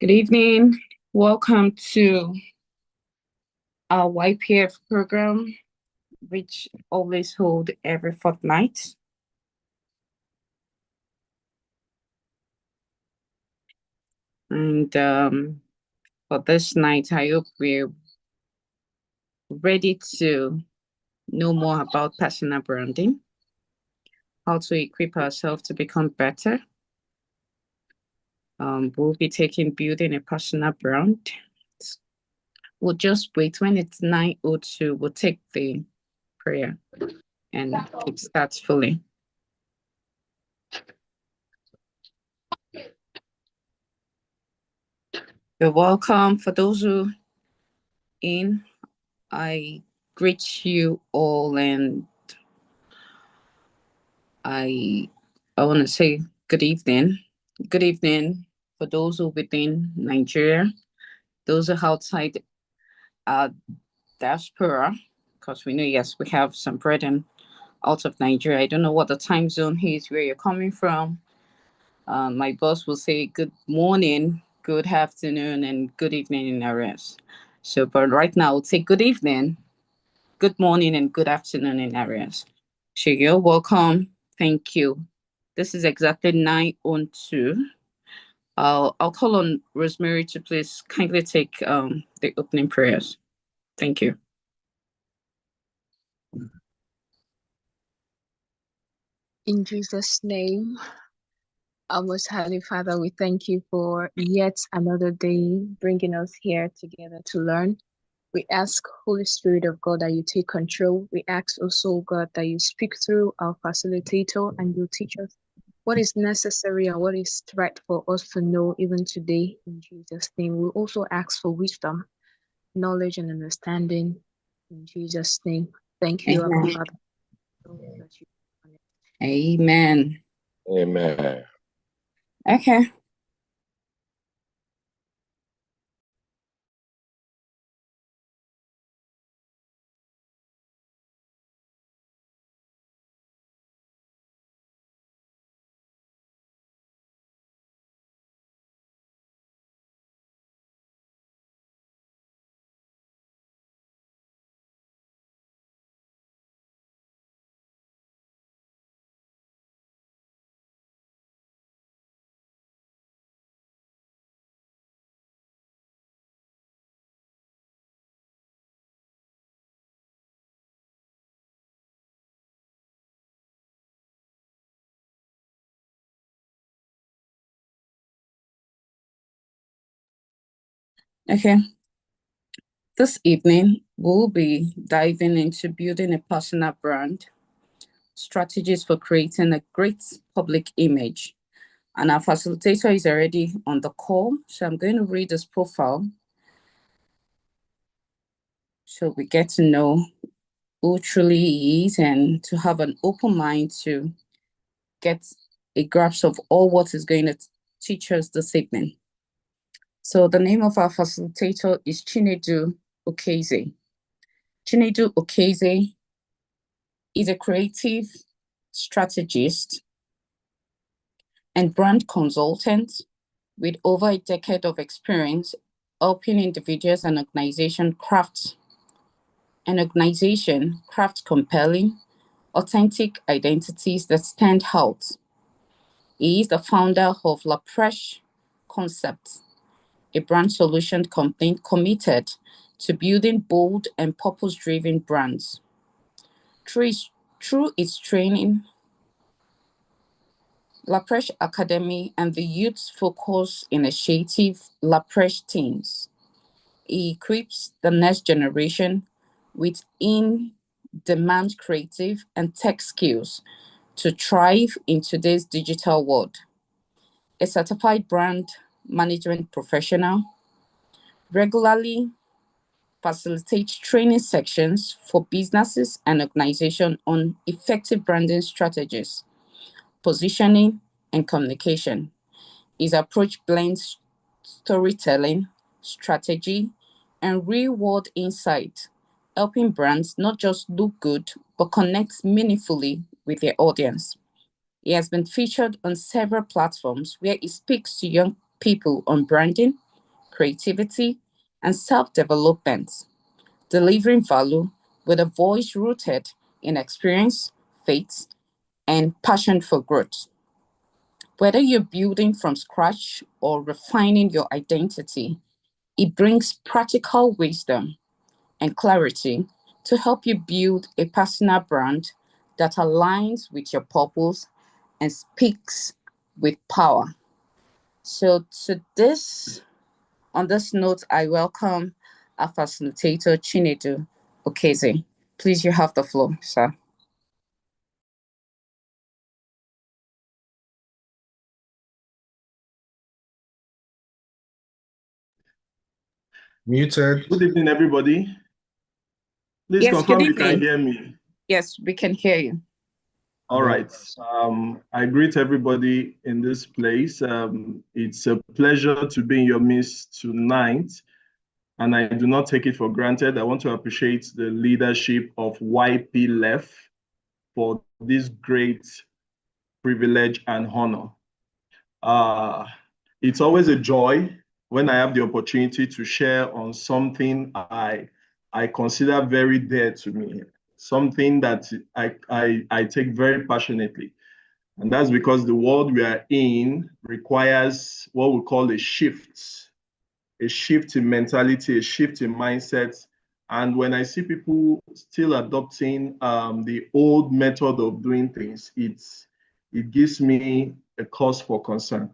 Good evening. Welcome to our YP-LEF program, which always hold every fortnight. And for this night, I hope we're ready to know more about personal branding, how to equip ourselves to become better. We'll be taking building a personal brand. We'll just wait when it's 9:02. We'll take the prayer and kick start fully. You're welcome. For those who in, I greet you all, and I want to say good evening. Good evening for those who within Nigeria, those who outside our diaspora, because we know, yes, we have some brethren out of Nigeria. I don't know what the time zone is where you're coming from. My boss will say good morning, good afternoon, and good evening in areas. So, but right now, I'll say good evening, good morning, and good afternoon in areas. So you're welcome. Thank you. This is exactly 9:02. I'll call on Rosemary to please kindly take the opening prayers. Thank you. In Jesus' name, our most Heavenly Father, we thank you for yet another day bringing us here together to learn. We ask, Holy Spirit of God, that you take control. We ask also, God, that you speak through our facilitator and you teach us what is necessary and what is right for us to know even today. In Jesus' name, we also ask for wisdom, knowledge, and understanding. In Jesus' name, thank you, Abba Father. Amen. Amen. Okay. Okay. This evening, we'll be diving into building a personal brand, strategies for creating a great public image. And our facilitator is already on the call, so I'm going to read his profile so we get to know who truly he is and to have an open mind to get a grasp of all what is going to teach us this evening. So the name of our facilitator is Chinedu Okeze. Chinedu Okeze is a creative strategist and brand consultant with over a decade of experience helping individuals and organizations craft compelling, authentic identities that stand out. He is the founder of La Fresh Concepts, a brand solution company committed to building bold and purpose-driven brands. Through its training, La Fresh Academy and the youth focus initiative La Fresh Teens, he equips the next generation with in-demand creative and tech skills to thrive in today's digital world. A certified brand management professional, regularly facilitates training sections for businesses and organizations on effective branding strategies, positioning, and communication. His approach blends storytelling, strategy, and real-world insight, helping brands not just look good, but connect meaningfully with their audience. He has been featured on several platforms where he speaks to young people on branding, creativity, and self development, delivering value with a voice rooted in experience, faith, and passion for growth. Whether you're building from scratch or refining your identity, it brings practical wisdom and clarity to help you build a personal brand that aligns with your purpose and speaks with power. So, on this note, I welcome our facilitator, Chinedu Okeze. Please, you have the floor, sir. Muted. Good evening, everybody. Please Yes, good confirm you can evening. hear me. Yes, we can hear you. All right. I greet everybody in this place. It's a pleasure to be in your midst tonight, and I do not take it for granted. I want to appreciate the leadership of YP-LEF for this great privilege and honor. Uh, it's always a joy when I have the opportunity to share on something I consider very dear to me, something that I take very passionately. And that's because the world we are in requires what we call a shift in mentality, a shift in mindset. And when I see people still adopting the old method of doing things, it gives me a cause for concern.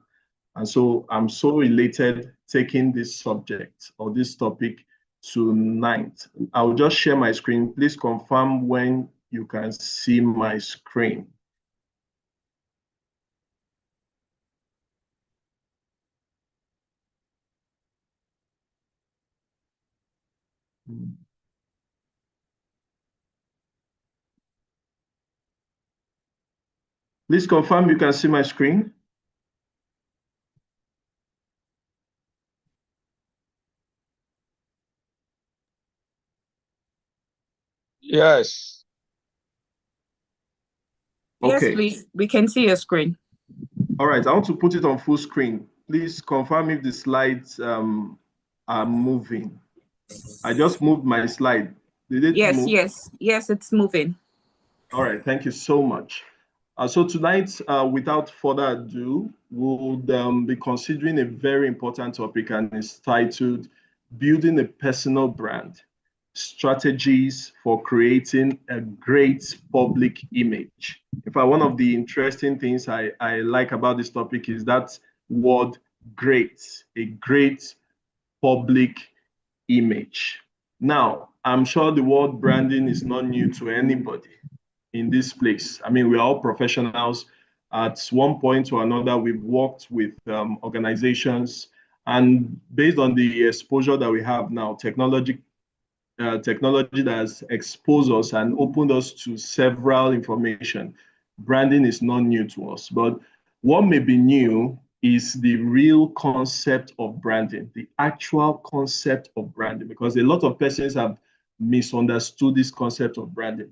And so I'm so elated taking this subject or this topic tonight. I'll just share my screen. Please confirm when you can see my screen. Please confirm you can see my screen. Yes. Yes, Okay. please. We can see your screen. All right. I want to put it on full screen. Please confirm if the slides are moving. I just moved my slide. Did it Yes, move? yes, it's moving. All right, thank you so much. So tonight, without further ado, we'll be considering a very important topic, and it's titled Building a Personal Brand, Strategies for Creating a Great Public Image. In fact, one of the interesting things I like about this topic is that word great, a great public image. Now, I'm sure the word branding is not new to anybody in this place. I mean, we're all professionals. At one point or another, we've worked with organizations, and based on the exposure that we have now, technology that has exposed us and opened us to several information. Branding is not new to us, but what may be new is the real concept of branding, the actual concept of branding, because a lot of persons have misunderstood this concept of branding.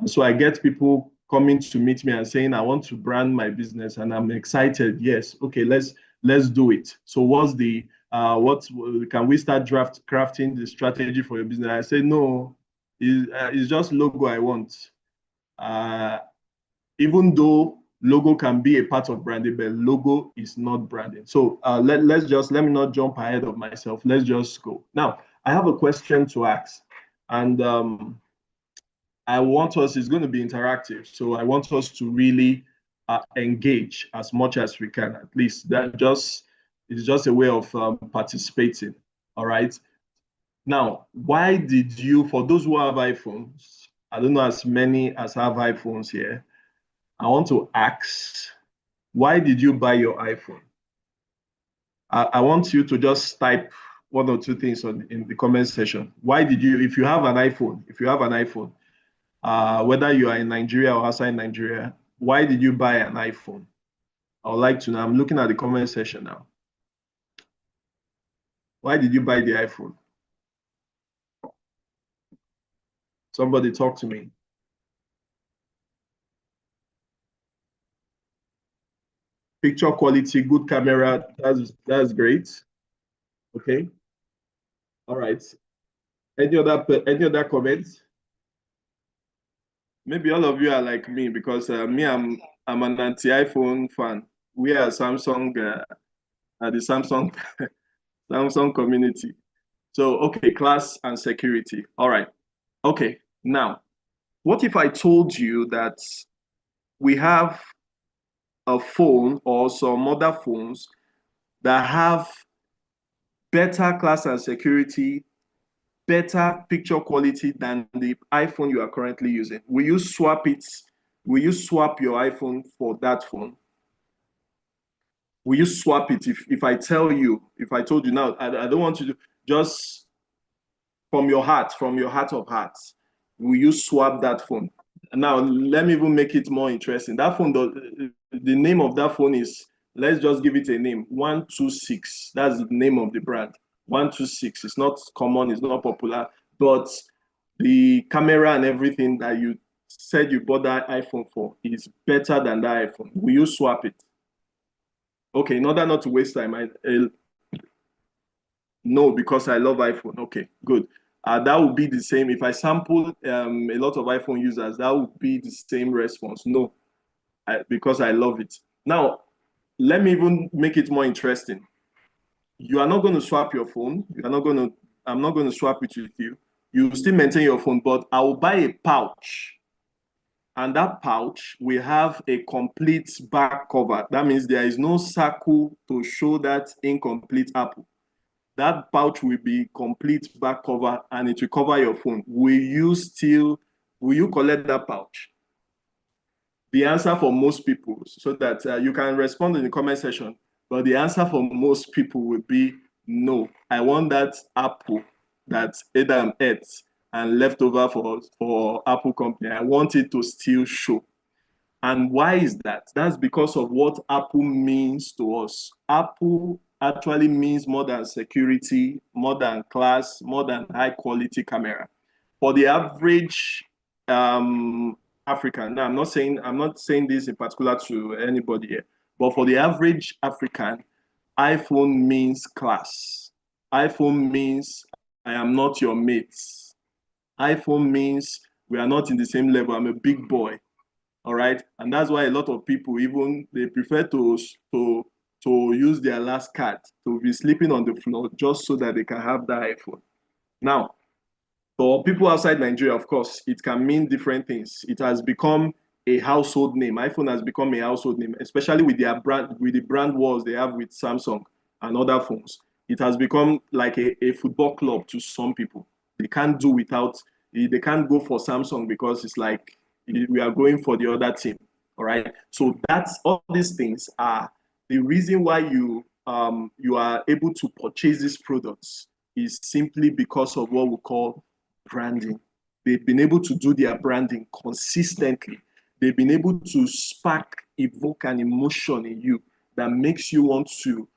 And so I get people coming to meet me and saying, I want to brand my business and I'm excited. Yes, okay, let's do it. So what can we start crafting the strategy for your business? I say, no, it's just logo I want. Uh, Even though logo can be a part of branding, but logo is not branding. So let me not jump ahead of myself. Let's just go. Now, I have a question to ask. And it's going to be interactive. So I want us to really engage as much as we can. At least it's just a way of participating. All right. Now, why did you, for those who have iPhones, I don't know as many as have iPhones here, I want to ask, why did you buy your iPhone? I want you to just type one or two things in the comment section. Why did you, if you have an iPhone, whether you are in Nigeria or outside Nigeria, why did you buy an iPhone? I would like to know. I'm looking at the comment section now. Why did you buy the iPhone? Somebody talk to me. Picture quality, good camera. That's great. Okay. All right. Any other comments? Maybe all of you are like me because I'm an anti-iPhone fan. We are Samsung the Samsung community. So okay, class and security. All right. Okay. Now, what if I told you that we have a phone or some other phones that have better class and security, better picture quality than the iPhone you are currently using? Will you swap it? Will you swap your iPhone for that phone? Will you swap it if I tell you, if I told you now, I don't want you to just from your heart of hearts, will you swap that phone? Now, let me even make it more interesting. That phone, the name of that phone is, let's just give it a name, 126. That's the name of the brand. 126. It's not common, it's not popular, but the camera and everything that you said you bought that iPhone for is better than that iPhone. Will you swap it? Okay, in order not to waste time, no, because I love iPhone. Okay, good. That would be the same. If I sample a lot of iPhone users, that would be the same response. No, because I love it. Now, let me even make it more interesting. You are not going to swap your phone. You are not going to, I'm not going to swap it with you. You still maintain your phone, but I will buy a pouch. And that pouch will have a complete back cover. That means there is no circle to show that incomplete Apple. That pouch will be complete back cover and it will cover your phone. Will you collect that pouch? The answer for most people, so that you can respond in the comment section, but the answer for most people would be no. I want that Apple that Adam ate and left over for Apple company. I want it to still show. And why is that? That's because of what Apple means to us. Apple actually means more than security, more than class, more than high quality camera. For the average African, now I'm not saying this in particular to anybody here, but for the average African, iPhone means class. iPhone means I am not your mates. iPhone means we are not in the same level. I'm a big boy. All right, and that's why a lot of people even they prefer to use their last card to be sleeping on the floor just so that they can have that iPhone. Now, for people outside Nigeria, of course, it can mean different things. It has become a household name. iPhone has become a household name, especially with their brand, with the brand wars they have with Samsung and other phones. It has become like a football club to some people. They can't do without, they can't go for Samsung because it's like we are going for the other team. All right. So that's all these things are the reason why you are able to purchase these products is simply because of what we call branding. They've been able to do their branding consistently. They've been able to spark, evoke an emotion in you that makes you want to,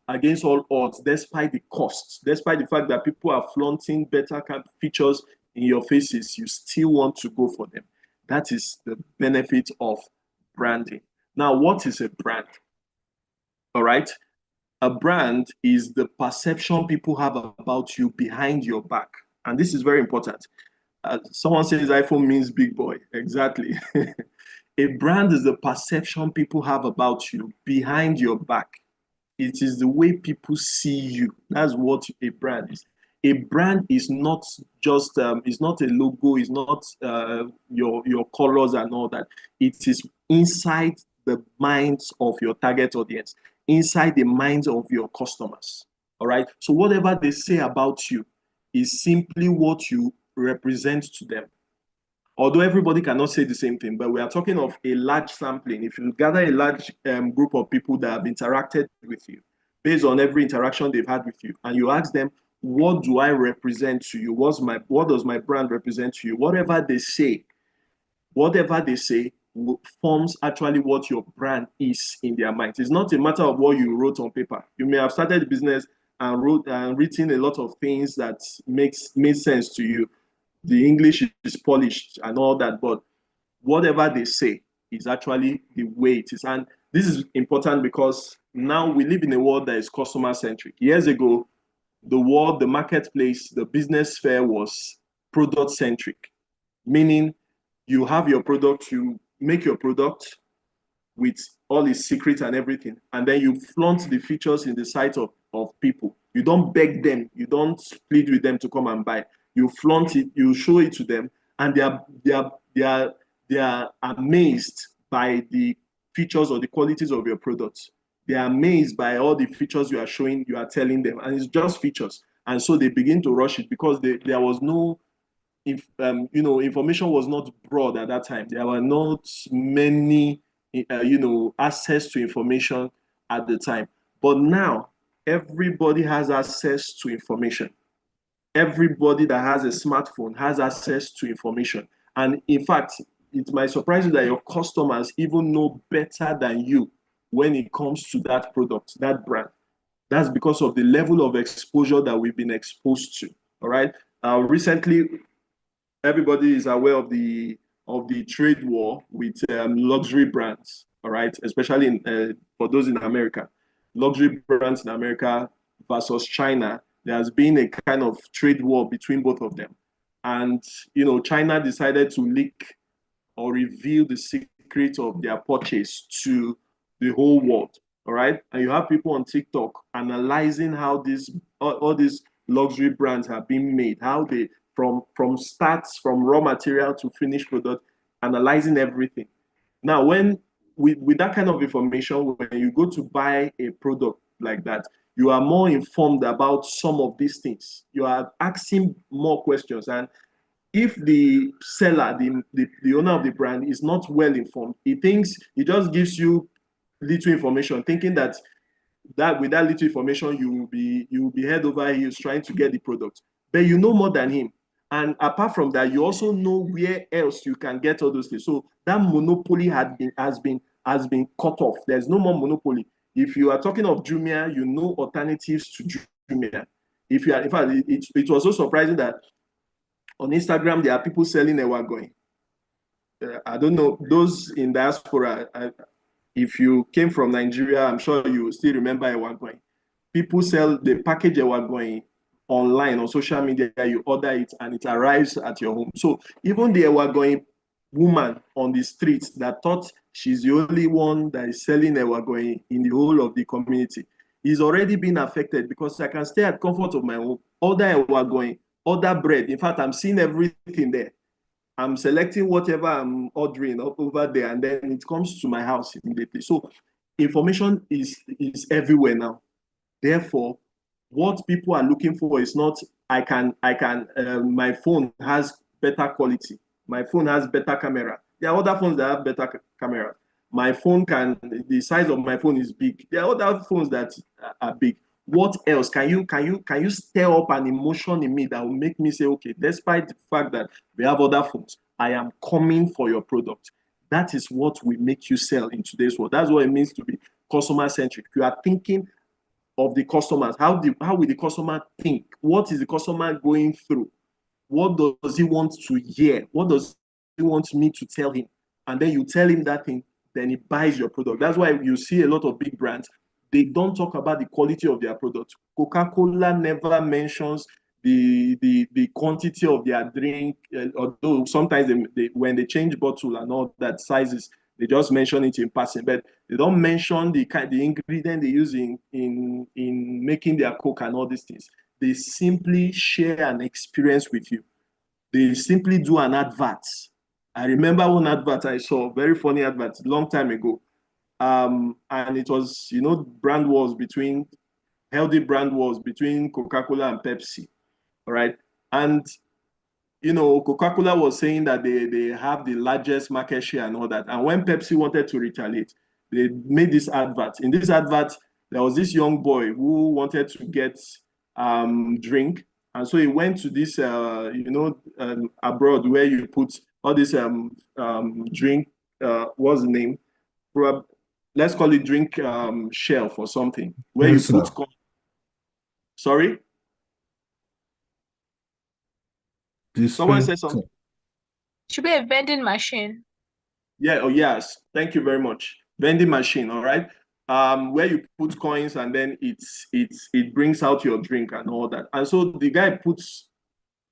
against all odds, despite the costs, despite the fact that people are flaunting better features in your faces, you still want to go for them. That is the benefit of branding. Now, what is a brand? All right. A brand is the perception people have about you behind your back. And this is very important. Someone says iPhone means big boy. Exactly. A brand is the perception people have about you behind your back. It is the way people see you. That's what a brand is. A brand is not just it's not a logo, it's not your colors and all that. It is inside the minds of your target audience, inside the minds of your customers. All right. So whatever they say about you is simply what you represent to them. Although everybody cannot say the same thing, but we are talking of a large sampling. If you gather a large group of people that have interacted with you, based on every interaction they've had with you, and you ask them, what do I represent to you? What does my brand represent to you? Whatever they say forms actually what your brand is in their minds. It's not a matter of what you wrote on paper. You may have started a business and wrote and written a lot of things that made sense to you. The English is polished and all that, but whatever they say is actually the way it is. And this is important because now we live in a world that is customer centric. Years ago, the world, the marketplace, the business sphere was product centric, meaning you have your product, you make your product with all its secrets and everything, and then you flaunt the features in the sight of people. You don't beg them, you don't plead with them to come and buy. You flaunt it, you show it to them, and they are amazed by the features or the qualities of your products. They are amazed by all the features you are showing, you are telling them, and it's just features. And so they begin to rush it because there was no information was not broad at that time. There were not many, access to information at the time. But now, everybody has access to information. Everybody that has a smartphone has access to information. And in fact, it might surprise you that your customers even know better than you when it comes to that product, that brand. That's because of the level of exposure that we've been exposed to. All right. Recently, everybody is aware of the trade war with luxury brands. All right, especially for those in America, luxury brands in America versus China. There has been a kind of trade war between both of them, and China decided to leak or reveal the secret of their purchase to the whole world. All right, and you have people on TikTok analyzing how all these luxury brands have been made, how they from starts from raw material to finished product, analyzing everything. Now, when with that kind of information, when you go to buy a product like that, you are more informed about some of these things. You are asking more questions, and if the seller, the owner of the brand, is not well informed, he thinks he just gives you little information, thinking that with that little information you will be head over heels trying to get the product, but you know more than him. And apart from that, you also know where else you can get all those things. So that monopoly has been cut off. There's no more monopoly. If you are talking of Jumia, you know alternatives to Jumia. If you are, in fact, it was so surprising that on Instagram there are people selling ewa going. I don't know those in diaspora. If you came from Nigeria, I'm sure you still remember ewa going. People sell the package ewa going online on social media. You order it and it arrives at your home. So even the ewa going woman on the street that thought she's the only one that is selling ewa going in the whole of the community is already being affected, because I can stay at comfort of my home, order ewa going, order bread. In fact, I'm seeing everything there. I'm selecting whatever I'm ordering up over there, and then it comes to my house immediately. So information is everywhere now. Therefore, what people are looking for is not my phone has better quality. My phone has better camera. There are other phones that have better camera. The size of my phone is big. There are other phones that are big. What else can you stir up an emotion in me that will make me say, okay, despite the fact that we have other phones, I am coming for your product. That is what will make you sell in today's world. That's what it means to be customer centric. You are thinking of the customers. How will the customer think? What is the customer going through? What does he want to hear? What does he want me to tell him? And then you tell him that thing, then he buys your product. That's why you see a lot of big brands, they don't talk about the quality of their product. Coca-Cola never mentions the quantity of their drink, although sometimes when they change bottle and all that sizes, they just mention it in passing, but they don't mention the ingredient they use in making their Coke and all these things. They simply share an experience with you. They simply do an advert. I remember one advert I saw, very funny advert, long time ago. And it was, healthy brand wars between Coca-Cola and Pepsi. All right. And Coca-Cola was saying that they have the largest market share and all that. And when Pepsi wanted to retaliate, they made this advert. In this advert, there was this young boy who wanted to get drink. And so he went to this, abroad where you put all this drink, what's the name? Let's call it drink shelf or something, where you put, sorry? Someone said something. Should be a vending machine. Yeah, oh yes. Thank you very much. Vending machine, all right? where you put coins and then it brings out your drink and all that. And so the guy puts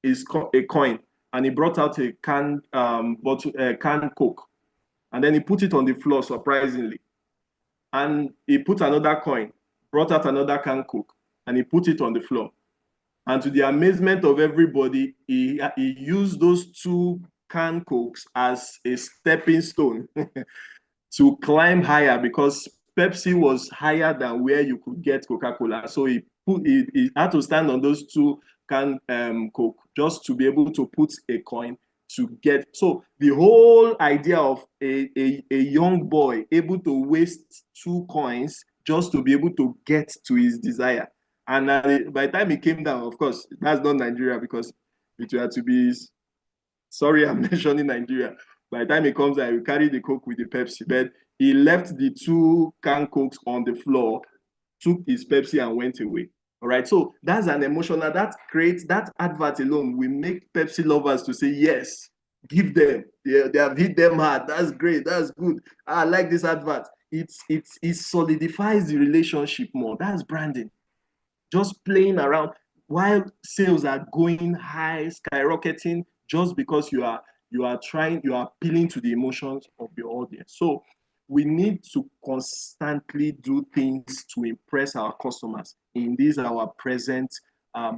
a coin and he brought out a canned canned Coke, and then he put it on the floor surprisingly, and he put another coin, brought out another canned Coke, and he put it on the floor. And to the amazement of everybody, he used those two canned Cokes as a stepping stone to climb higher, because Pepsi was higher than where you could get Coca-Cola. So he had to stand on those two can Coke just to be able to put a coin to get. So the whole idea of a young boy able to waste two coins just to be able to get to his desire. And by the time he came down, of course, that's not Nigeria, because it had to be, sorry, I'm mentioning Nigeria. By the time he comes out, he carry the Coke with the Pepsi. But he left the two canned Cokes on the floor, took his Pepsi and went away. All right. So that's an emotional, that creates, that advert alone will make Pepsi lovers to say, yes, give them. They have hit them hard. That's great. That's good. I like this advert. It solidifies the relationship more. That's branding. Just playing around while sales are going high, skyrocketing, just because you are appealing to the emotions of your audience. So we need to constantly do things to impress our customers in this our present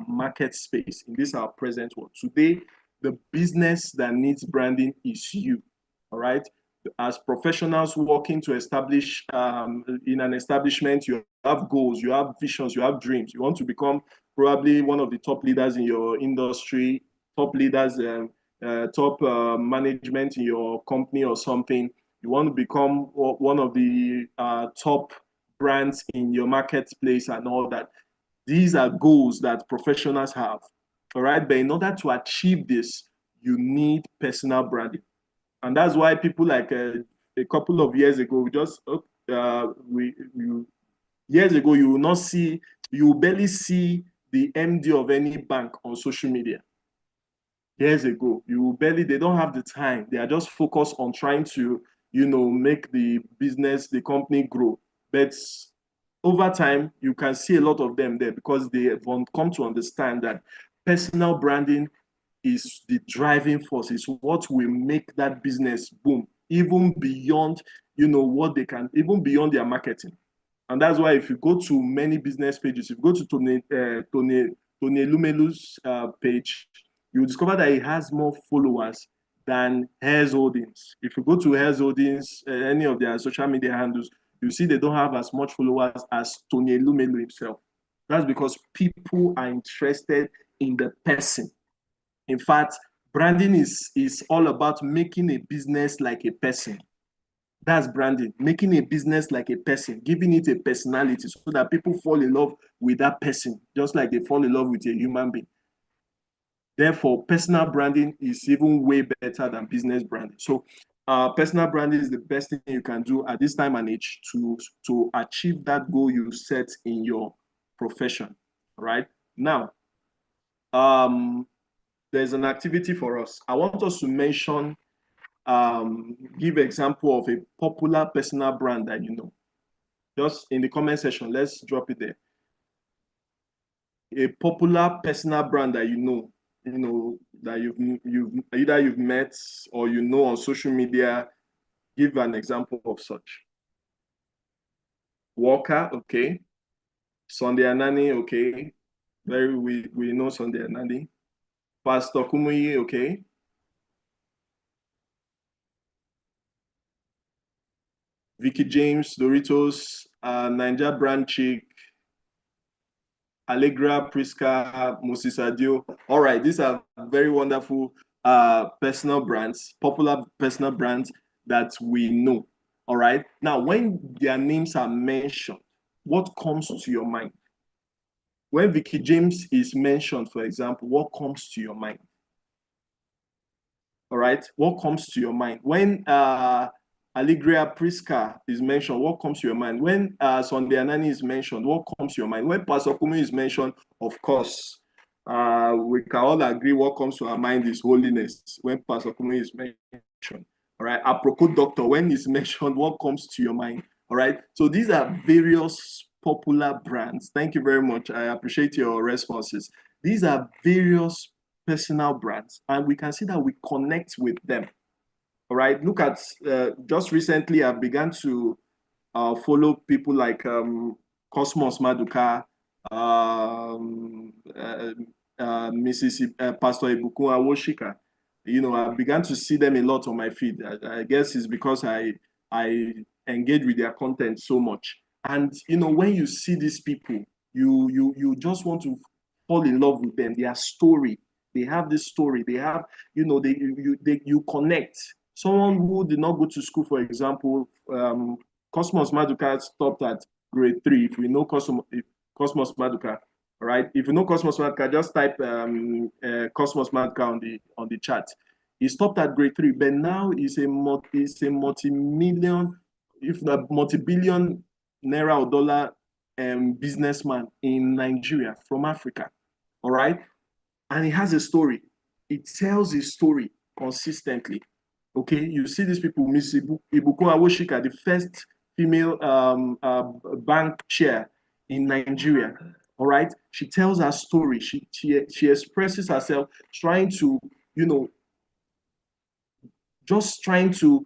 market space, in this our present world. Today, the business that needs branding is you. All right. As professionals working to establish in an establishment, you have goals, you have visions, you have dreams. You want to become probably one of the top leaders in your industry, top leaders, top management in your company or something. You want to become one of the top brands in your marketplace and all that. These are goals that professionals have. All right. But in order to achieve this, you need personal branding. And that's why people like a couple of years ago, years ago, you will not see, you will barely see the MD of any bank on social media. Years ago, they don't have the time. They are just focused on trying to, make the business, the company grow. But over time, you can see a lot of them there because they have come to understand that personal branding is the driving force, is what will make that business boom, even beyond, what they can, even beyond their marketing. And that's why if you go to many business pages, if you go to Tony Lumelu's page, you will discover that he has more followers than Hares Holdings. If you go to Hares Holdings, any of their social media handles, you see they don't have as much followers as Tony Lumelu himself. That's because people are interested in the person. In fact, branding is all about making a business like a person. That's branding, making a business like a person, giving it a personality so that people fall in love with that person, just like they fall in love with a human being. Therefore, personal branding is even way better than business branding. So personal branding is the best thing you can do at this time and age to achieve that goal you set in your profession. Right now, there's an activity for us. I want us to mention, give example of a popular personal brand that you know. Just in the comment section, let's drop it there. A popular personal brand that you know that you've either you've met or on social media. Give an example of such. Walker, okay. Sunday Anani, okay. We know Sunday Anani. Pastor Kumuyi, okay. Vicky James, Doritos, Ninja Brand Chick, Allegra, Priska, Moses Adio. All right, these are very wonderful personal brands, popular personal brands that we know. All right. Now, when their names are mentioned, what comes to your mind? When Vicky James is mentioned, for example, what comes to your mind? All right. What comes to your mind? When Allegra Priska is mentioned, what comes to your mind? When Sunday Anani is mentioned, what comes to your mind? When Pastor Kumi is mentioned, of course, we can all agree what comes to our mind is holiness. When Pastor Kumi is mentioned, all right. Apropos doctor, when he's mentioned, what comes to your mind? All right. So these are various popular brands. Thank you very much. I appreciate your responses. These are various personal brands, and we can see that we connect with them. All right. Look at just recently, I've begun to follow people like Cosmos Maduka, Mrs. Pastor Ibukun Awoshika. You know, I began to see them a lot on my feed. I guess it's because I engage with their content so much. And you know, when you see these people, you just want to fall in love with them. Their story, they have this story. They have, you know, you connect. Someone who did not go to school, for example, Cosmos Maduka stopped at grade 3. If we know Cosmos Maduka, all right. If you know Cosmos Maduka, just type Cosmos Maduka on the chat. He stopped at grade 3, but now he's a multi-million, if not multi-billion naira or dollar businessman in Nigeria from Africa. All right. And he has a story. He tells his story consistently. Okay, you see these people, Miss Ibukun Awoshika, the first female bank chair in Nigeria. All right, she tells her story. She expresses herself, trying to, you know, just trying to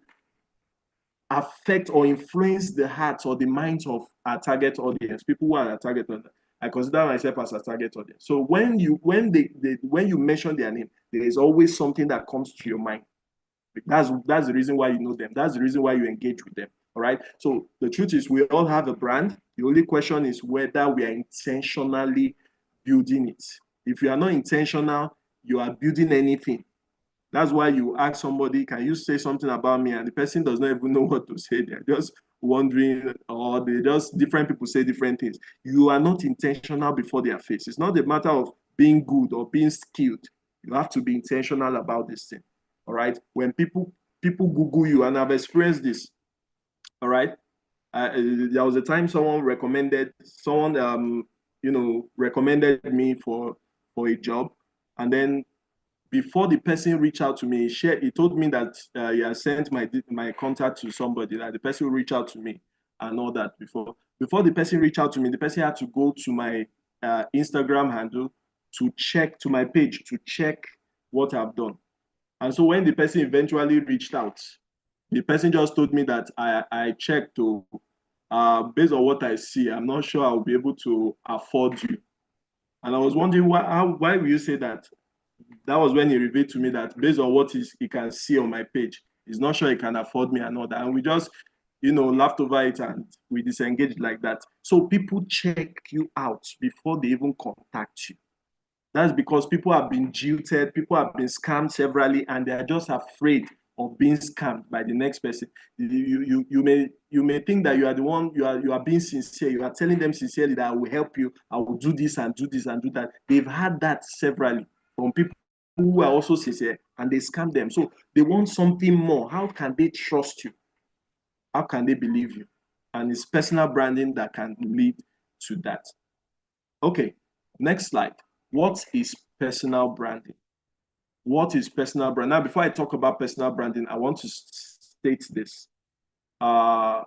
affect or influence the hearts or the minds of our target audience, people who are our target audience. I consider myself as a target audience. So when you mention their name, there is always something that comes to your mind. That's the reason why you know them. That's the reason why you engage with them. All right. So the truth is, we all have a brand. The only question is whether we are intentionally building it. If you are not intentional, you are building anything. That's why you ask somebody, can you say something about me? And the person does not even know what to say. They're just wondering, or different people say different things. You are not intentional before their face. It's not a matter of being good or being skilled. You have to be intentional about this thing. All right. When people Google you, and I've experienced this. All right. There was a time someone recommended me for a job, and then before the person reached out to me, he told me that he had sent my contact to somebody, that the person will reach out to me and all that. Before the person reached out to me, the person had to go to my Instagram handle to my page to check what I've done. And so when the person eventually reached out, the person just told me that I checked to, based on what I see, I'm not sure I'll be able to afford you. And I was wondering why will you say that? That was when he revealed to me that based on what he can see on my page, he's not sure he can afford me and all that. And we just, laughed over it and we disengaged like that. So people check you out before they even contact you. That's because people have been jilted, people have been scammed severally, and they are just afraid of being scammed by the next person. You may think that you are the one, you are being sincere, you are telling them sincerely that I will help you, I will do this and do this and do that. They've had that severally from people who are also sincere, and they scam them. So they want something more. How can they trust you? How can they believe you? And it's personal branding that can lead to that. Okay, next slide. What is personal branding? What is personal brand? Now, before I talk about personal branding, I want to state this. Okay,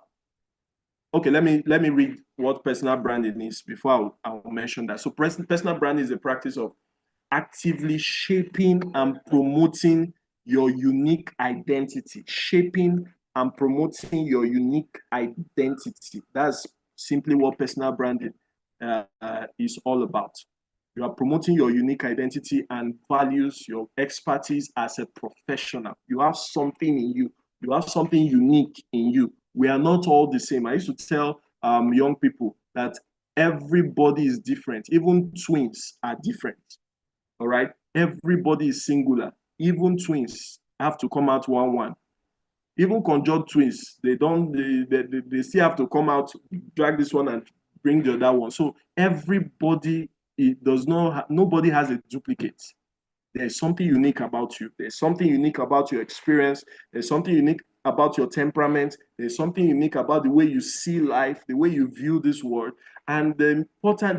let me read what personal branding is before I'll mention that. So personal branding is a practice of actively shaping and promoting your unique identity. Shaping and promoting your unique identity. That's simply what personal branding is all about. You are promoting your unique identity and values, your expertise as a professional. You have something in you. You have something unique in you. We are not all the same. I used to tell young people that everybody is different. Even twins are different. All right? Everybody is singular. Even twins have to come out one. Even conjoined twins, they still have to come out, drag this one and bring the other one. So everybody, nobody has a duplicate. There's something unique about you. There's something unique about your experience. There's something unique about your temperament. There's something unique about the way you see life, the way you view this world. And the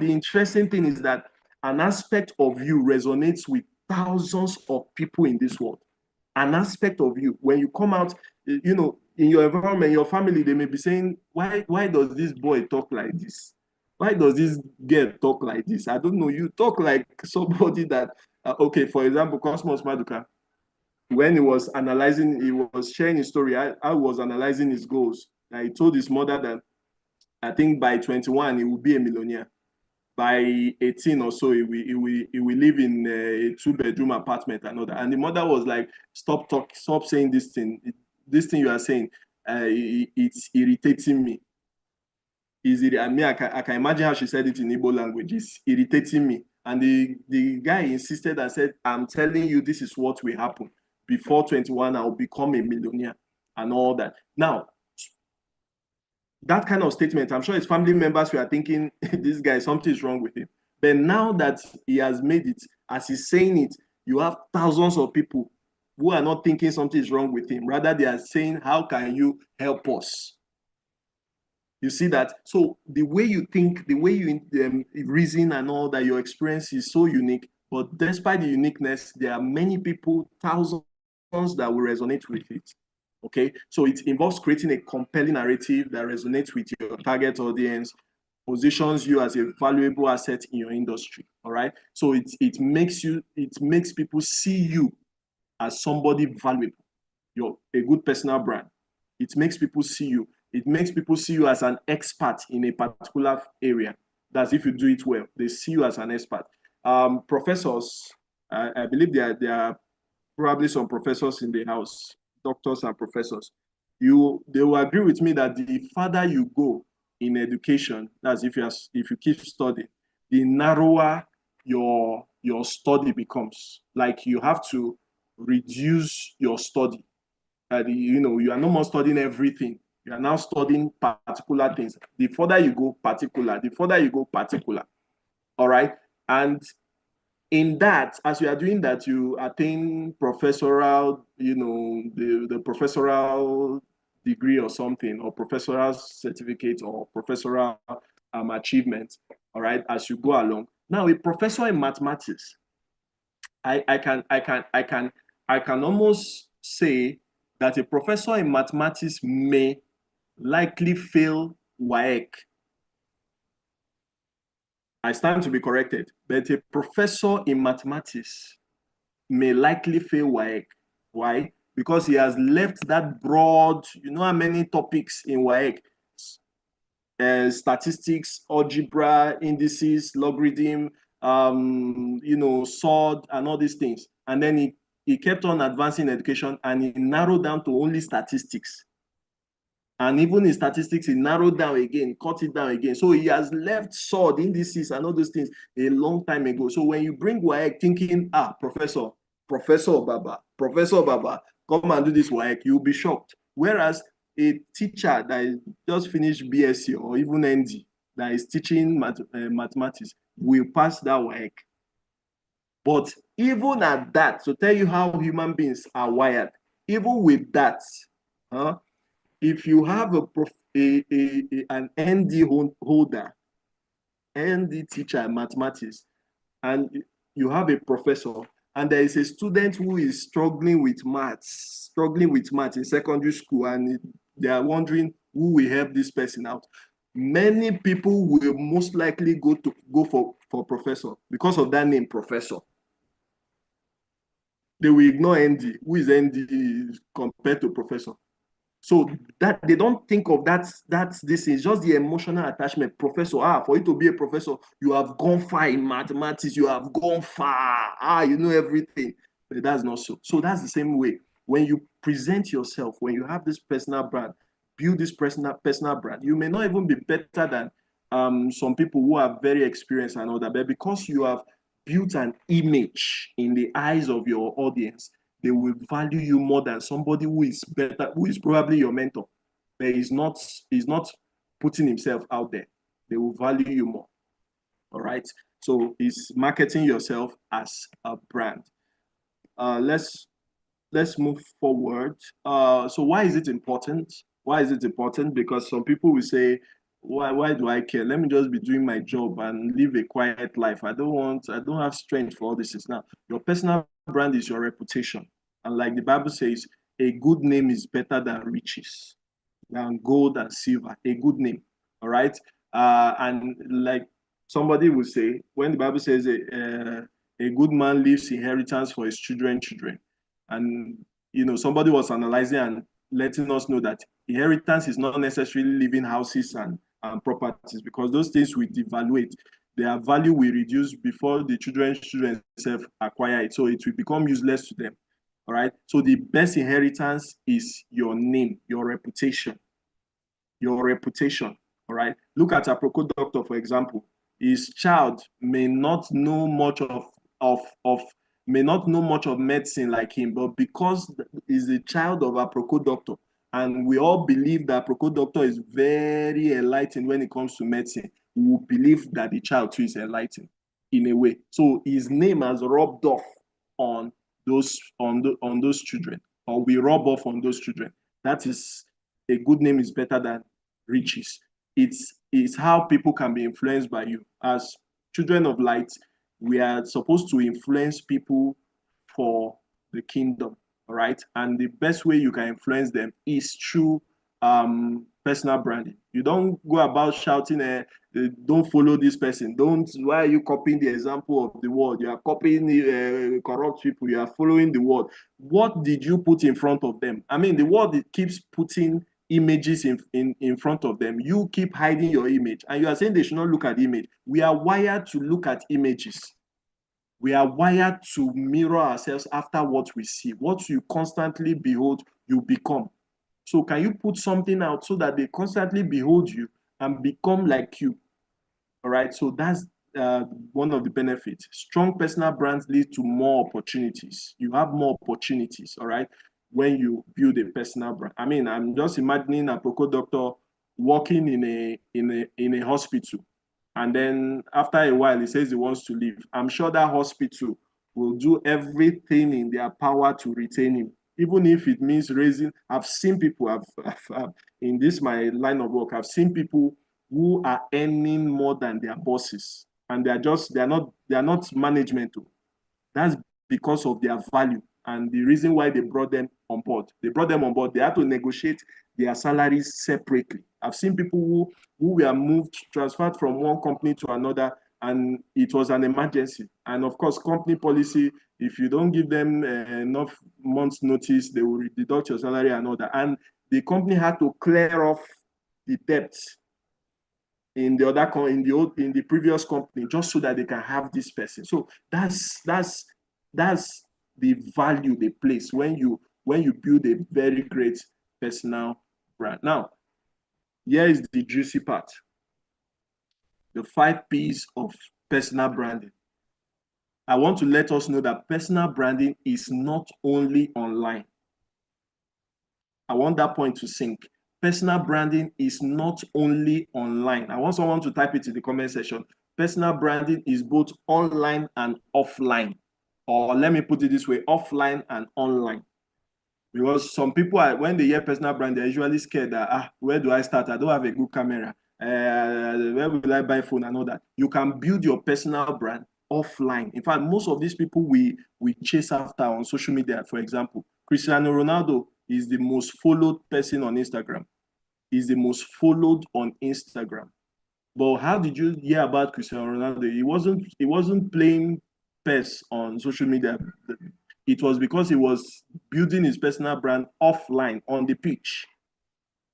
interesting thing is that an aspect of you resonates with thousands of people in this world. an aspect of you. When you come out, you know, in your environment, your family, they may be saying, why does this boy talk like this? Why does this girl talk like this? I don't know. You talk like somebody that, okay, for example, Cosmos Maduka, when he was analyzing, he was sharing his story. I was analyzing his goals. He told his mother that I think by 21, he will be a millionaire. By 18 or so, he will live in a 2-bedroom apartment and all that. And the mother was like, stop saying this thing. This thing you are saying, it's irritating me. I can imagine how she said it in Igbo language. It's irritating me. And the guy insisted and said, I'm telling you, this is what will happen. Before 21, I'll become a millionaire and all that. Now, that kind of statement, I'm sure his family members were thinking, this guy, something's wrong with him. But now that he has made it, as he's saying it, you have thousands of people who are not thinking something is wrong with him. Rather, they are saying, how can you help us? You see that? So the way you think, the way you reason and all that, your experience is so unique. But despite the uniqueness, there are many people, thousands that will resonate with it. Okay, so it involves creating a compelling narrative that resonates with your target audience, positions you as a valuable asset in your industry. All right, so it makes people see you as somebody valuable. You're a good personal brand. It makes people see you. It makes people see you as an expert in a particular area. That's if you do it well. They see you as an expert. Professors, I believe there are probably some professors in the house, doctors and professors. They will agree with me that the further you go in education, that's if you keep studying, the narrower your study becomes. Like you have to reduce your study. You are no more studying everything. You are now studying particular things. The further you go, particular. The further you go, particular. All right. And in that, as you are doing that, you attain professorial, the professorial degree or something, or professorial certificate or professorial achievement. All right, as you go along. Now, a professor in mathematics, I can almost say that a professor in mathematics may likely fail WAEC. I stand to be corrected, but a professor in mathematics may likely fail WAEC. Why? Because he has left that broad, you know how many topics in WAEC? Statistics, algebra, indices, logarithm, SORD, and all these things. And then he kept on advancing education and he narrowed down to only statistics. And even in statistics, he narrowed down again, cut it down again. So he has left SORD, indices, and all those things a long time ago. So when you bring WAEC thinking, Professor Baba, come and do this WAEC, you'll be shocked. Whereas a teacher that just finished BSc or even ND that is teaching mathematics will pass that WAEC. But even at that, to tell you how human beings are wired, even with that, if you have an ND holder, ND teacher in mathematics, and you have a professor, and there is a student who is struggling with maths in secondary school, and they are wondering who will help this person out. Many people will most likely go for professor because of that name, professor. They will ignore ND. Who is ND compared to professor? So that they don't think of this is just the emotional attachment. Professor, for you to be a professor, you have gone far in mathematics, you have gone far, you know everything. But that's not so. So that's the same way. When you present yourself, when you have this personal brand, build this personal brand, you may not even be better than some people who are very experienced and all that, but because you have built an image in the eyes of your audience, they will value you more than somebody who is better, who is probably your mentor, but he's not putting himself out there. They will value you more. All right. So it's marketing yourself as a brand. Let's move forward. So why is it important? Why is it important? Because some people will say, why do I care? Let me just be doing my job and live a quiet life. I don't have strength for all this. Now, your personal brand is your reputation. And like the Bible says, a good name is better than riches, than gold and silver. A good name. All right. And like somebody would say, when the Bible says a good man leaves inheritance for his children, and somebody was analyzing and letting us know that inheritance is not necessarily leaving houses and properties, because those things will devaluate. Their value will reduce before the children self acquire it. So it will become useless to them. All right. So the best inheritance is your name, your reputation. Your reputation. All right. Look at a Aproko doctor, for example. His child may not know much of may not know much of medicine like him, but because he's a child of a Aproko doctor, and we all believe that Aproko doctor is very enlightened when it comes to medicine, we will believe that the child too is enlightened in a way. So his name has rubbed off on those children, or we rub off on those children. That is, a good name is better than riches. It's how people can be influenced by you. As children of light, we are supposed to influence people for the kingdom, all right? And the best way you can influence them is through personal branding. You don't go about shouting, don't follow this person. Don't, why are you copying the example of the world? You are copying corrupt people. You are following the world. What did you put in front of them? I mean, the world, it keeps putting images in front of them. You keep hiding your image, and you are saying they should not look at the image. We are wired to look at images. We are wired to mirror ourselves after what we see. What you constantly behold, you become. So can you put something out so that they constantly behold you and become like you? All right. So that's one of the benefits. Strong personal brands lead to more opportunities. You have more opportunities. All right. When you build a personal brand. I mean, I'm just imagining a Aproko doctor working in a hospital, and then after a while he says he wants to leave. I'm sure that hospital will do everything in their power to retain him, even if it means raising. I've seen people, in this my line of work, I've seen people who are earning more than their bosses, and they're not management. That's because of their value and the reason why they brought them on board. They brought them on board. They had to negotiate their salaries separately. I've seen people who were moved, transferred from one company to another, and it was an emergency. And of course, company policy, if you don't give them enough months notice, they will deduct your salary and all that. And the company had to clear off the debts in the previous company, just so that they can have this person. So that's the value they place when you build a very great personal brand. Now, here is the juicy part: the 5 P's of personal branding. I want to let us know that personal branding is not only online. I want that point to sink. Personal branding is not only online. I want someone to type it in the comment section. Personal branding is both online and offline. Or let me put it this way, offline and online. Because some people, when they hear personal brand, they're usually scared that, where do I start? I don't have a good camera. Where will I buy phone and all that? You can build your personal brand offline. In fact, most of these people we chase after on social media, for example, Cristiano Ronaldo is the most followed person on Instagram. He's the most followed on Instagram. But how did you hear about Cristiano Ronaldo? He wasn't playing PES on social media. It was because he was building his personal brand offline on the pitch.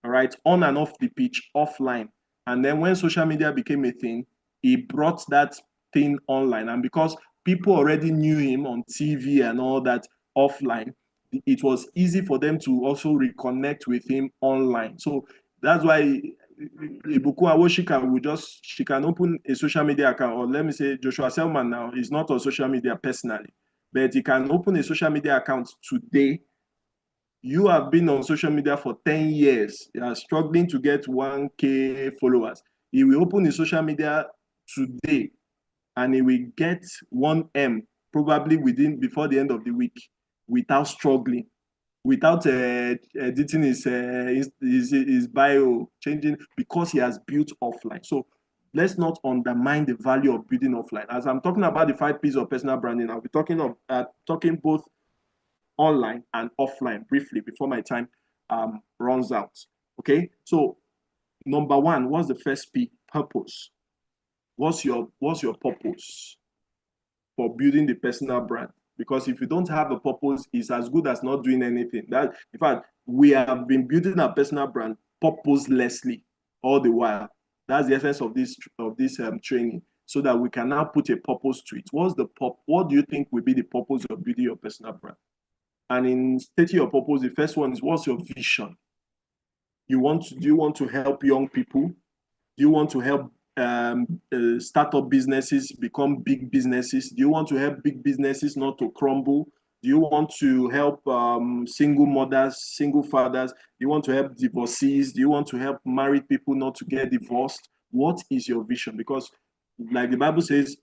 All right, on and off the pitch, offline. And then when social media became a thing, he brought that thing online. And because people already knew him on TV and all that offline, it was easy for them to also reconnect with him online. So that's why Ibuku Awoshika she can open a social media account, or let me say Joshua Selman now is not on social media personally, but he can open a social media account today. You have been on social media for 10 years. You are struggling to get 1K followers. He will open his social media today and he will get 1M probably before the end of the week without struggling, without editing his bio, changing, because he has built offline. So let's not undermine the value of building offline. As I'm talking about the 5 P's of personal branding, I'll be talking both online and offline briefly before my time runs out. Okay, so number one, what's the first P? Purpose. What's your purpose for building the personal brand? Because if you don't have a purpose, it's as good as not doing anything. That, in fact, we have been building a personal brand purposelessly all the while. That's the essence of this training, so that we can now put a purpose to it. What do you think will be the purpose of building your personal brand? And in stating your purpose, the first one is, what's your vision? Do you want to help young people? Do you want to help startup businesses become big businesses? Do you want to help big businesses not to crumble? Do you want to help single mothers, single fathers? Do you want to help divorcees? Do you want to help married people not to get divorced? What is your vision? Because like the Bible says,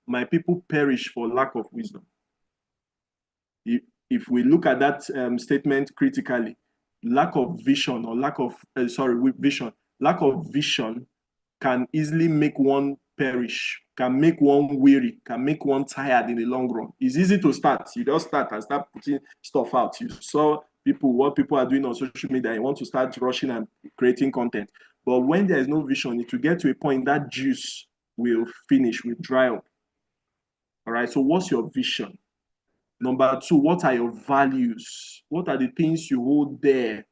my people perish for lack of wisdom. If we look at that statement critically, lack of vision or lack of vision can easily make one perish, can make one weary, can make one tired in the long run. It's easy to start. You just start and start putting stuff out. You saw what people are doing on social media. You want to start rushing and creating content. But when there is no vision, it will get to a point that juice will finish, will dry up. All right. So what's your vision? Number two, what are your values? What are the things you hold dear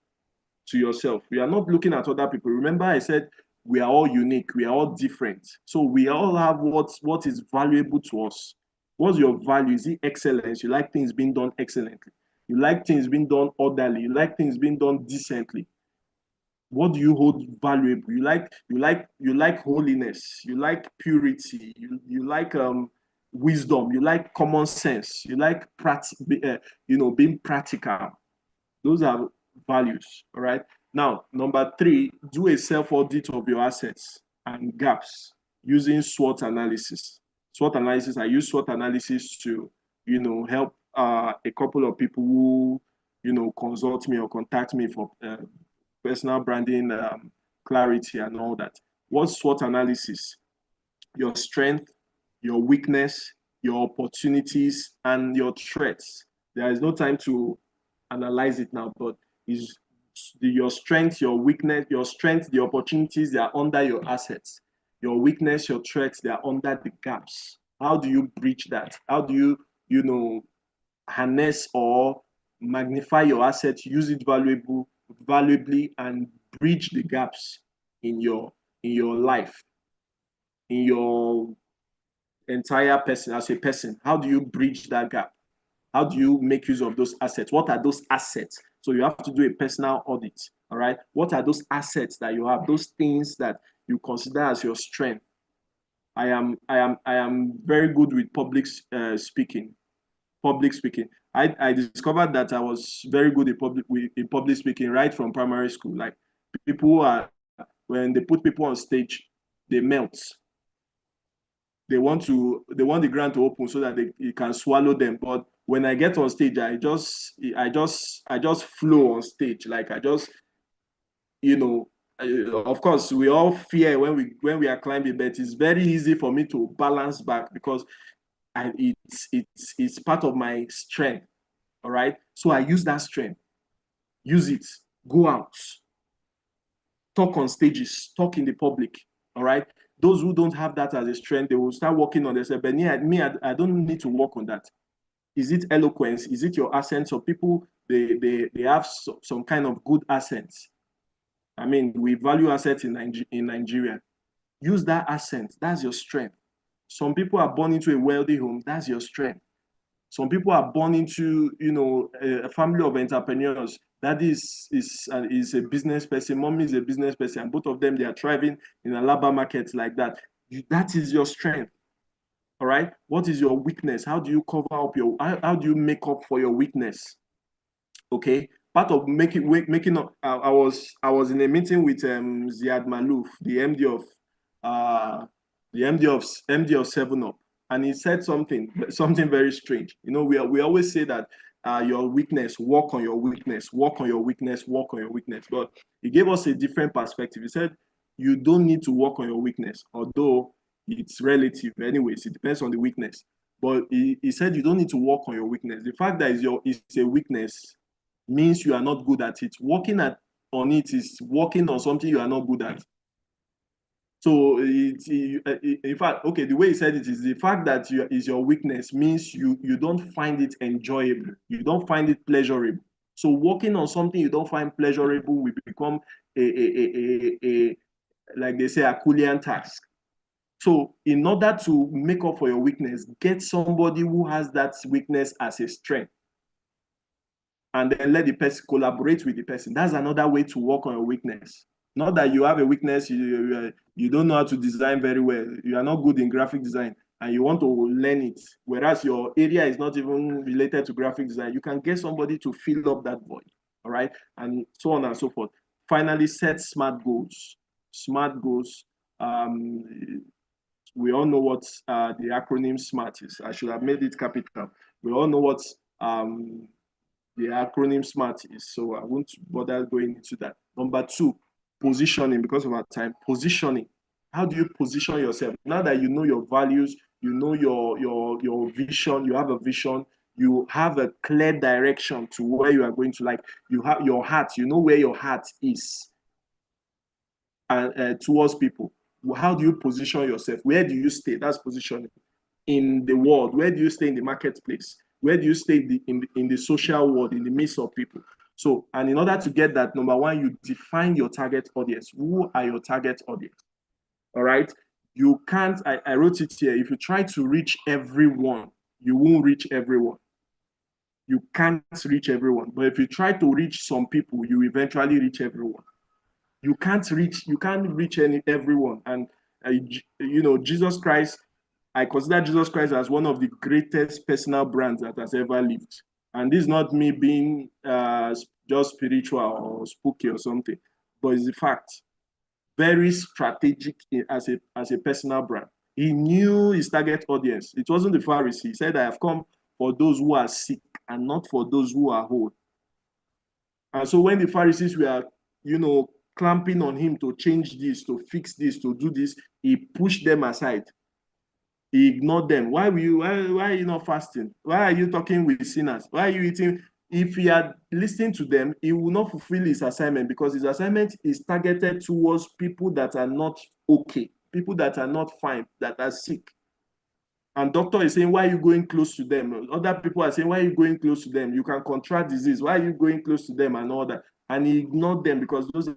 to yourself? We are not looking at other people. Remember, I said we are all unique, we are all different. So we all have what is valuable to us. What's your value? Is it excellence? You like things being done excellently. You like things being done orderly. You like things being done decently. What do you hold valuable? You like holiness. You like purity. You like wisdom. You like common sense. You like being practical. Those are values. All right. Now, number three, do a self-audit of your assets and gaps using SWOT analysis. SWOT analysis, I use SWOT analysis to, help a couple of people who, consult me or contact me for personal branding, clarity and all that. What's SWOT analysis? Your strength, your weakness, your opportunities, and your threats. There is no time to analyze it now, but is your strength, your weakness, your strength, the opportunities, they are under your assets. Your weakness, your threats, they are under the gaps. How do you breach that? How do you, harness or magnify your assets, use it valuably, and bridge the gaps in your life, in your entire person as a person? How do you bridge that gap? How do you make use of those assets? What are those assets? So you have to do a personal audit. All right. What are those assets that you have? Those things that you consider as your strength. I am very good with public speaking. I discovered that I was very good in public speaking right from primary school. Like, people when they put people on stage, they melt. They want the ground to open so that it can swallow them. But when I get on stage, I just flow on stage. Like, I just, of course, we all fear when we are climbing, but it's very easy for me to balance back because it's part of my strength. All right. So I use that strength. Use it. Go out. Talk on stages. Talk in the public. All right. Those who don't have that as a strength, they will start working on themselves. But I don't need to work on that. Is it eloquence? Is it your accent? So people, they have some kind of good accents. I mean, we value assets in Nigeria. Use that accent. That's your strength. Some people are born into a wealthy home. That's your strength. Some people are born into, a family of entrepreneurs. That is a business person. Mommy is a business person. And both of them, they are thriving in Alaba markets like that. That is your strength. All right. What is your weakness? How do you cover up how do you make up for your weakness? Okay. Part of making up, I was in a meeting with Ziad Malouf, the MD of 7 Up, and he said something very strange. We always say that your weakness, work on your weakness, work on your weakness, work on your weakness. But he gave us a different perspective. He said you don't need to work on your weakness, although it's relative. Anyways, it depends on the weakness. But he said you don't need to work on your weakness. The fact that it's a weakness means you are not good at it. Working on it is working on something you are not good at. So in fact, okay, the way he said it is the fact that is your weakness means you don't find it enjoyable. You don't find it pleasurable. So working on something you don't find pleasurable will become a like they say, a Herculean task. So in order to make up for your weakness, get somebody who has that weakness as a strength. And then let the person collaborate with the person. That's another way to work on your weakness. Not that you have a weakness, you don't know how to design very well, you are not good in graphic design, and you want to learn it, whereas your area is not even related to graphic design. You can get somebody to fill up that void, all right? And so on and so forth. Finally, set SMART goals. SMART goals, we all know what the acronym SMART is. I should have made it capital. We all know what the acronym SMART is, so I won't bother going into that. Number two, positioning, because of our time. Positioning. How do you position yourself? Now that you know your values, you know your vision, you have a vision, you have a clear direction to where you are going to, like you have your heart, you know where your heart is and towards people. How do you position yourself? Where do you stay? That's positioning. In the world, where do you stay in the marketplace? Where do you stay in the social world, in the midst of people? So, and in order to get that, number one, you define your target audience. Who are your target audience? All right. You can't, I wrote it here. If you try to reach everyone, you won't reach everyone. You can't reach everyone. But if you try to reach some people, you eventually reach everyone. You can't reach everyone. And Jesus Christ, I consider Jesus Christ as one of the greatest personal brands that has ever lived. And this is not me being just spiritual or spooky or something, but it's the fact. Very strategic as a personal brand. He knew his target audience. It wasn't the Pharisees. He said, I have come for those who are sick and not for those who are whole. And so when the Pharisees were, clamping on him to change this, to fix this, to do this, he pushed them aside. He ignored them. Why are you not fasting? Why are you talking with sinners? Why are you eating? If he had listened to them, he will not fulfill his assignment, because his assignment is targeted towards people that are not okay, people that are not fine, that are sick. And doctor is saying, why are you going close to them? Other people are saying, why are you going close to them? You can contract disease. Why are you going close to them and all that? And he ignored them because those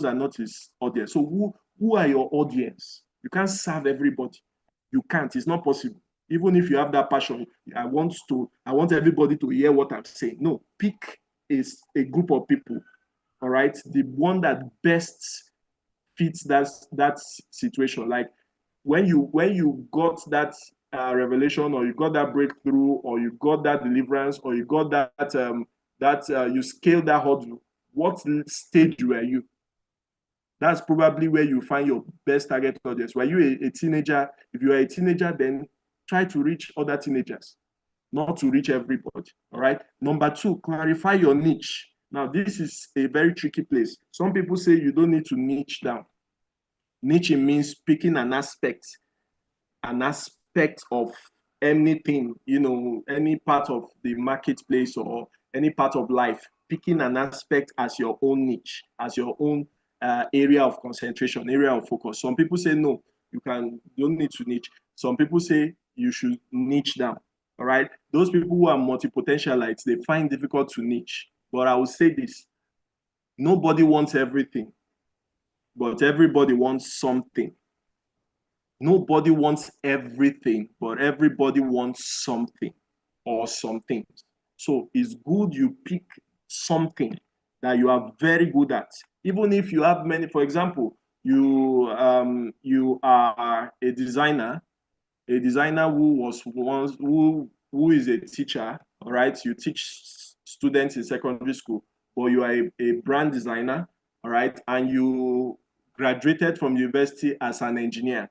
are not his audience. So who are your audience? You can't serve everybody. You can't. It's not possible. Even if you have that passion, I want everybody to hear what I'm saying. No, pick a group of people, all right? The one that best fits that situation. Like when you got that revelation, or you got that breakthrough, or you got that deliverance, or you got that you scaled that hurdle, what stage were you? That's probably where you find your best target audience. Were you a teenager? If you are a teenager, then try to reach other teenagers, not to reach everybody. All right. Number two, clarify your niche. Now, this is a very tricky place. Some people say you don't need to niche down. Niche means picking an aspect of anything, any part of the marketplace or any part of life, picking an aspect as your own niche, as your own area of concentration, area of focus. Some people say, no, you don't need to niche. Some people say you should niche down. All right. Those people who are multi-potentialites, they find difficult to niche. But I will say this: nobody wants everything, but everybody wants something. Nobody wants everything, but everybody wants something or some things. So it's good you pick something that you are very good at. Even if you have many, for example, you are a designer who is a teacher, all right? You teach students in secondary school, but you are a brand designer, all right? And you graduated from university as an engineer.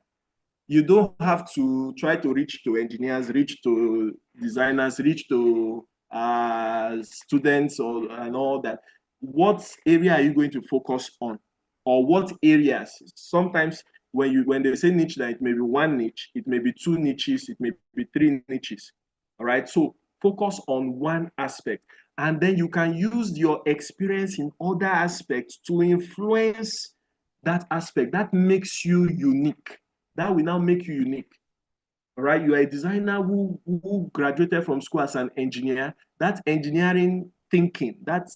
You don't have to try to reach to engineers, reach to designers, reach to students and all that. What area are you going to focus on? Or what areas? Sometimes when they say niche, that it may be one niche, it may be two niches, it may be three niches. All right. So focus on one aspect, and then you can use your experience in other aspects to influence that aspect. That makes you unique. That will now make you unique. All right. You are a designer who graduated from school as an engineer. That engineering thinking, that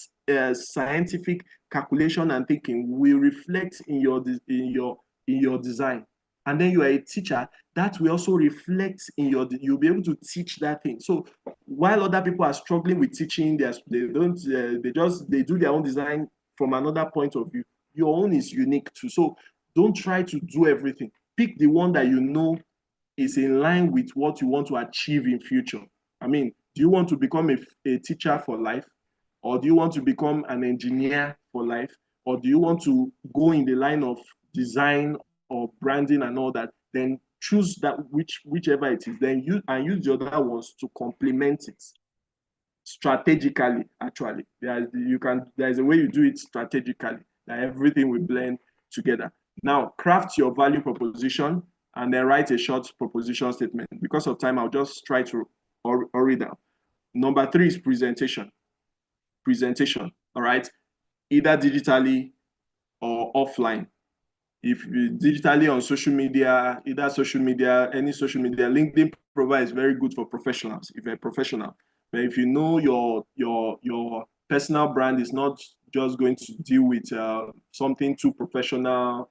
scientific calculation and thinking will reflect in your design. And then you are a teacher, that will also reflect in you'll be able to teach that thing. So while other people are struggling with teaching, they do their own design from another point of view. Your own is unique too. So don't try to do everything. Pick the one that you know is in line with what you want to achieve in future. I mean, do you want to become a teacher for life? Or do you want to become an engineer for life? Or do you want to go in the line of design or branding and all that? Then choose that whichever it is. Then use the other ones to complement it strategically. Actually, there's a way you do it strategically. That everything will blend together. Now, craft your value proposition and then write a short proposition statement. Because of time, I'll just try to hurry down. Number 3 is presentation. Presentation, all right? Either digitally or offline. If you digitally on social media, either social media, any social media, LinkedIn provides very good for professionals, if you're a professional. But if you know your personal brand is not just going to deal with something too professional,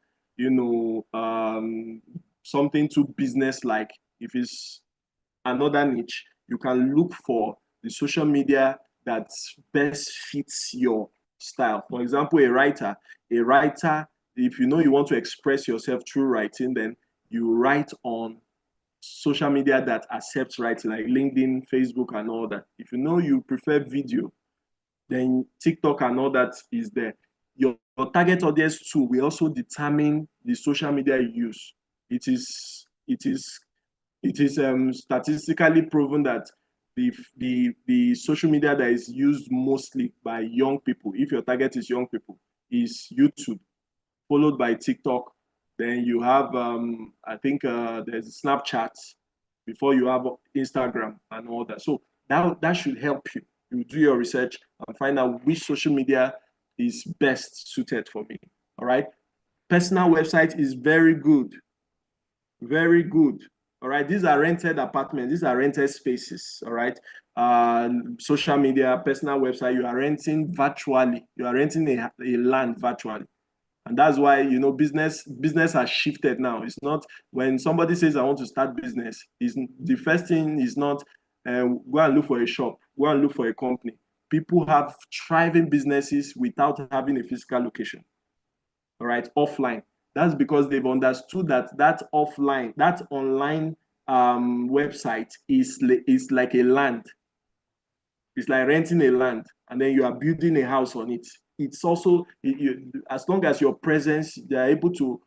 something too business-like. If it's another niche, you can look for the social media that best fits your style. For example, a writer, if you know you want to express yourself through writing, then you write on social media that accepts writing, like LinkedIn, Facebook, and all that. If you know you prefer video, then TikTok and all that is there. Your target audience too will also determine the social media you use. It is statistically proven that the social media that is used mostly by young people, if your target is young people, is YouTube, followed by TikTok. Then you have, I think there's Snapchat, before you have Instagram and all that. So that should help you. You do your research and find out which social media is best suited for me. All right. Personal website is very good. Very good. All right. These are rented apartments. These are rented spaces. All right. Social media, personal website, you are renting virtually. You are renting a land virtually. And that's why, business has shifted now. It's not when somebody says, I want to start business, the first thing is not go and look for a shop, go and look for a company. People have thriving businesses without having a physical location. All right, offline. That's because they've understood that offline, that online website is like a land. It's like renting a land, and then you are building a house on it. It's also, as long as your presence, they are able to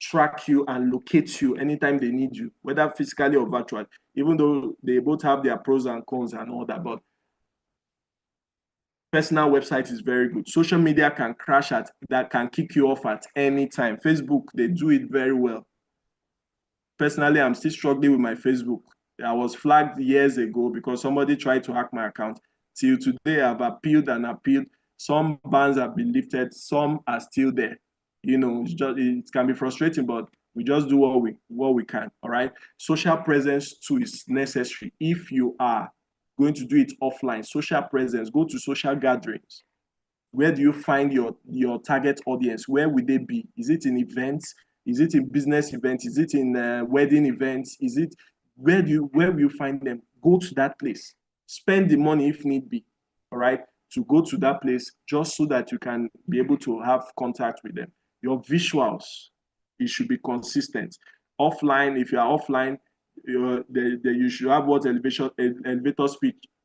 track you and locate you anytime they need you, whether physically or virtual, even though they both have their pros and cons and all that. But personal website is very good. Social media can can kick you off at any time. Facebook, they do it very well. Personally, I'm still struggling with my Facebook. I was flagged years ago because somebody tried to hack my account. Till today, I've appealed and appealed. Some bans have been lifted, some are still there. It can be frustrating, but we just do what we can. All right. Social presence too is necessary. If you are going to do it offline, social presence, go to social gatherings. Where do you find your target audience? Where would they be? Is it in events? Is it in business events? Is it in wedding events? Where will you find them? Go to that place. Spend the money if need be, all right, to go to that place just so that you can be able to have contact with them. Your visuals, it should be consistent. Offline, if you are offline, you should have what elevator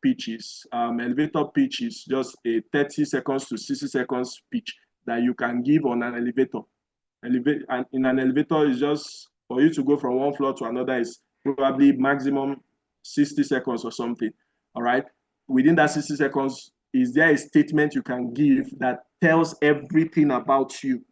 pitch is. Elevator pitch is just a 30 seconds to 60 seconds pitch that you can give on an elevator. And in an elevator, is just for you to go from one floor to another is probably maximum 60 seconds or something. All right. Within that 60 seconds, is there a statement you can give that tells everything about you?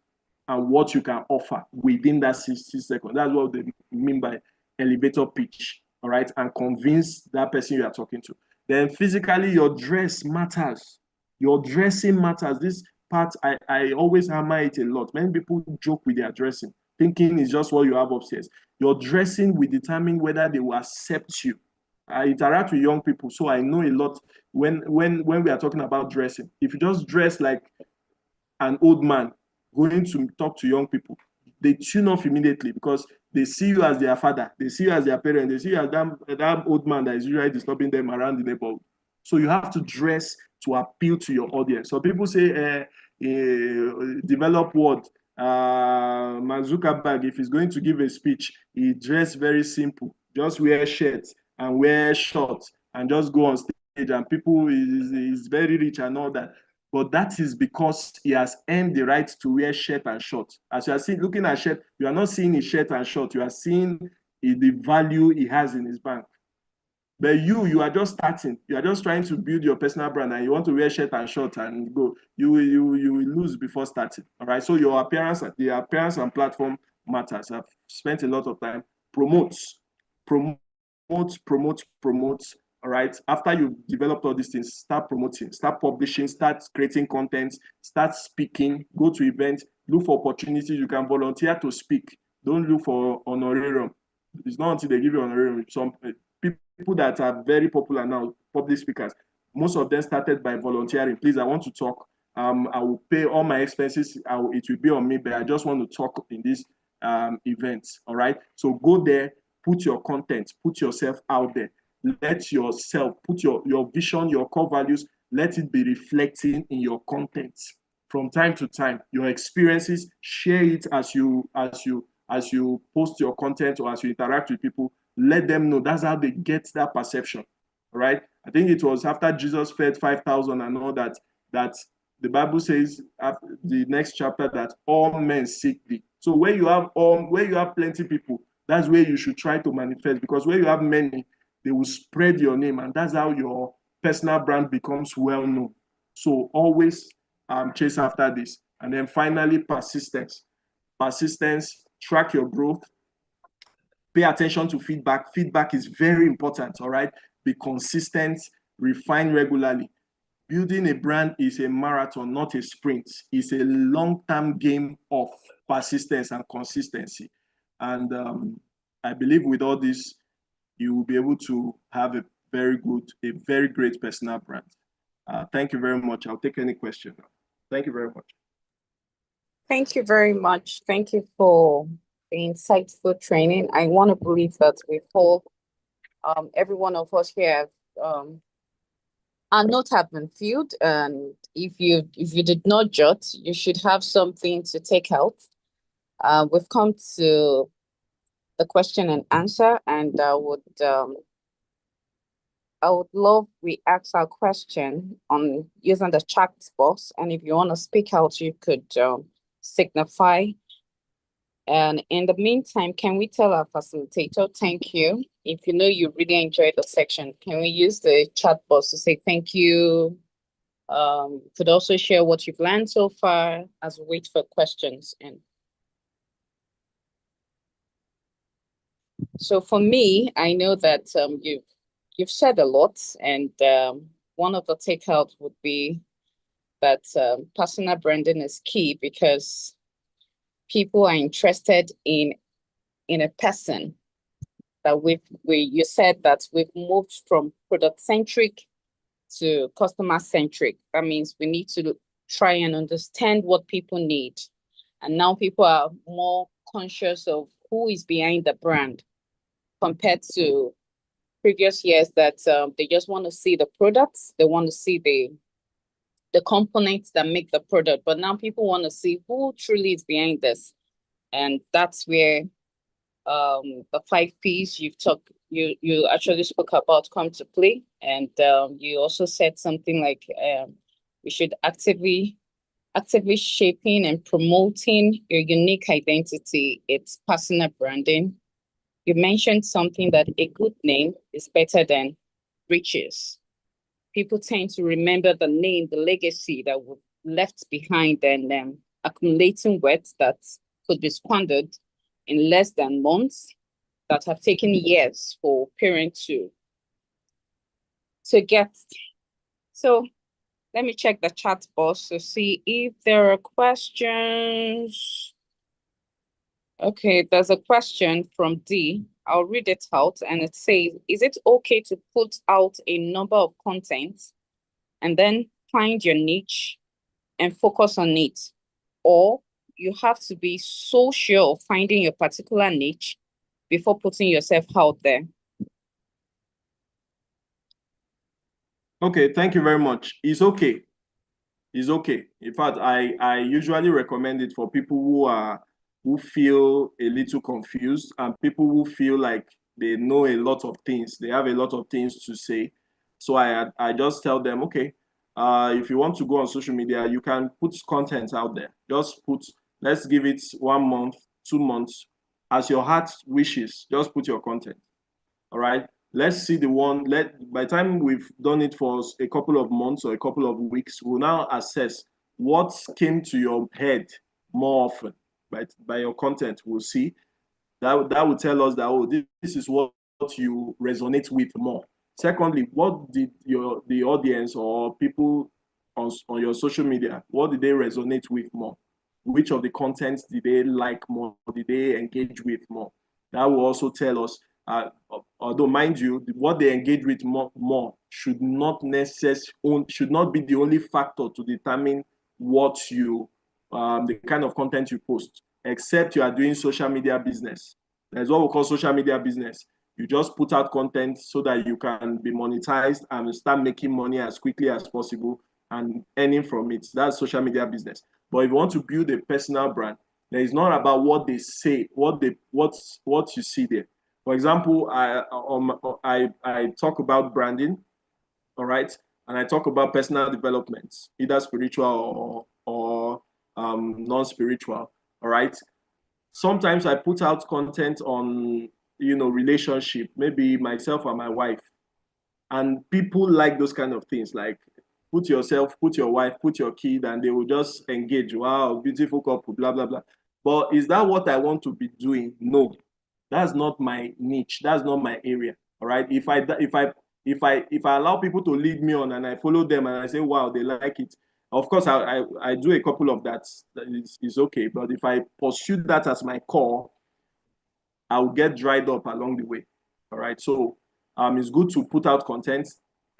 and what you can offer within that 60 seconds. That's what they mean by elevator pitch, all right? And convince that person you are talking to. Then physically, your dress matters. Your dressing matters. This part, I always hammer it a lot. Many people joke with their dressing, thinking it's just what you have upstairs. Your dressing will determine whether they will accept you. I interact with young people, so I know a lot when we are talking about dressing. If you just dress like an old man going to talk to young people, they tune off immediately because they see you as their father, they see you as their parent, they see you as that old man that is usually disturbing them around the neighborhood. So you have to dress to appeal to your audience. So people say, develop what? Mark Zuckerberg, if he's going to give a speech, he dress very simple. Just wear shirts and wear shorts and just go on stage, and people is very rich and all that. But that is because he has earned the right to wear shirt and short. As you are seeing, looking at shirt, you are not seeing his shirt and short. You are seeing the value he has in his bank. But you are just starting. You are just trying to build your personal brand, and you want to wear shirt and short and go. You will lose before starting. All right. So your appearance, the appearance and platform matters. I've spent a lot of time. Promote. All right. After you've developed all these things, start promoting, start publishing, start creating content, start speaking, go to events, look for opportunities. You can volunteer to speak. Don't look for honorarium. It's not until they give you honorarium. Some people that are very popular now, public speakers, most of them started by volunteering. Please, I want to talk. I will pay all my expenses. It will be on me, but I just want to talk in this event. All right. So go there, put your content, put yourself out there. Let yourself put your vision, your core values, let it be reflecting in your content. From time to time, your experiences, share it as you post your content or as you interact with people. Let them know. That's how they get that perception. All right. I think it was after Jesus fed 5,000 and all that the Bible says the next chapter that all men seek thee. So where you have plenty people, that's where you should try to manifest, because where you have many, they will spread your name, and that's how your personal brand becomes well known. So always chase after this. And then finally, persistence. Track your growth. Pay attention to feedback. Feedback is very important, all right? Be consistent, refine regularly. Building a brand is a marathon, not a sprint. It's a long-term game of persistence and consistency. And I believe with all this, you will be able to have a very great personal brand. Thank you very much. I'll take any question now. Thank you very much. Thank you very much. Thank you for the insightful training. I want to believe that we all, every one of us here, our notes have been filled, and if you did not jot, you should have something to take out. We've come to the question and answer, and I would love we ask our question on using the chat box, and if you want to speak out, you could signify. And in the meantime, can we tell our facilitator thank you? If you know you really enjoyed the section, can we use the chat box to say thank you? Could also share what you've learned so far as we wait for questions. And so for me, I know that you've said a lot, and one of the takeouts would be that personal branding is key, because people are interested in a person. That you said that we've moved from product centric to customer centric. That means we need to try and understand what people need, and now people are more conscious of who is behind the brand compared to previous years that they just want to see the products, they want to see the components that make the product, but now people want to see who truly is behind this. And that's where the 5 P's you actually spoke about come to play. And you also said something like we should actively shaping and promoting your unique identity. It's personal branding. You mentioned something that a good name is better than riches. People tend to remember the name, the legacy that was left behind, and accumulating wealth that could be squandered in less than months, that have taken years for parents to get. So let me check the chat box to see if there are questions. Okay, there's a question from D. I'll read it out, and it says, is it okay to put out a number of contents and then find your niche and focus on it? Or you have to be so sure of finding your particular niche before putting yourself out there? Okay, thank you very much. It's okay. It's okay. In fact, I usually recommend it for people who feel a little confused and people who feel like they know a lot of things. They have a lot of things to say. So I just tell them, okay, if you want to go on social media, you can put content out there. Just put, let's give it 1 month, 2 months, as your heart wishes. Just put your content. All right. Let's see the one. By the time we've done it for a couple of months or a couple of weeks, we'll now assess what came to your head more often. By your content, we'll see that will tell us that, oh, this is what you resonate with more. Secondly, what did the audience or people on your social media, what did they resonate with more? Which of the contents did they like more? Did they engage with more? That will also tell us, although mind you, what they engage with more should not be the only factor to determine what the kind of content you post, except you are doing social media business. That's what we call social media business. You just put out content so that you can be monetized and start making money as quickly as possible and earning from it. That's social media business. But if you want to build a personal brand, then it's not about what they say, what you see there. For example, I talk about branding, all right, and I talk about personal development, either spiritual or non-spiritual, all right. Sometimes I put out content on relationship, maybe myself and my wife, and people like those kind of things, like put yourself, put your wife, put your kid, and they will just engage. Wow, beautiful couple, blah blah blah. But is that what I want to be doing? No, that's not my niche. That's not my area. All right. If I allow people to lead me on and I follow them and I say, wow, they like it. Of course, I do a couple of that. That is okay. But if I pursue that as my core, I'll get dried up along the way. All right. So it's good to put out content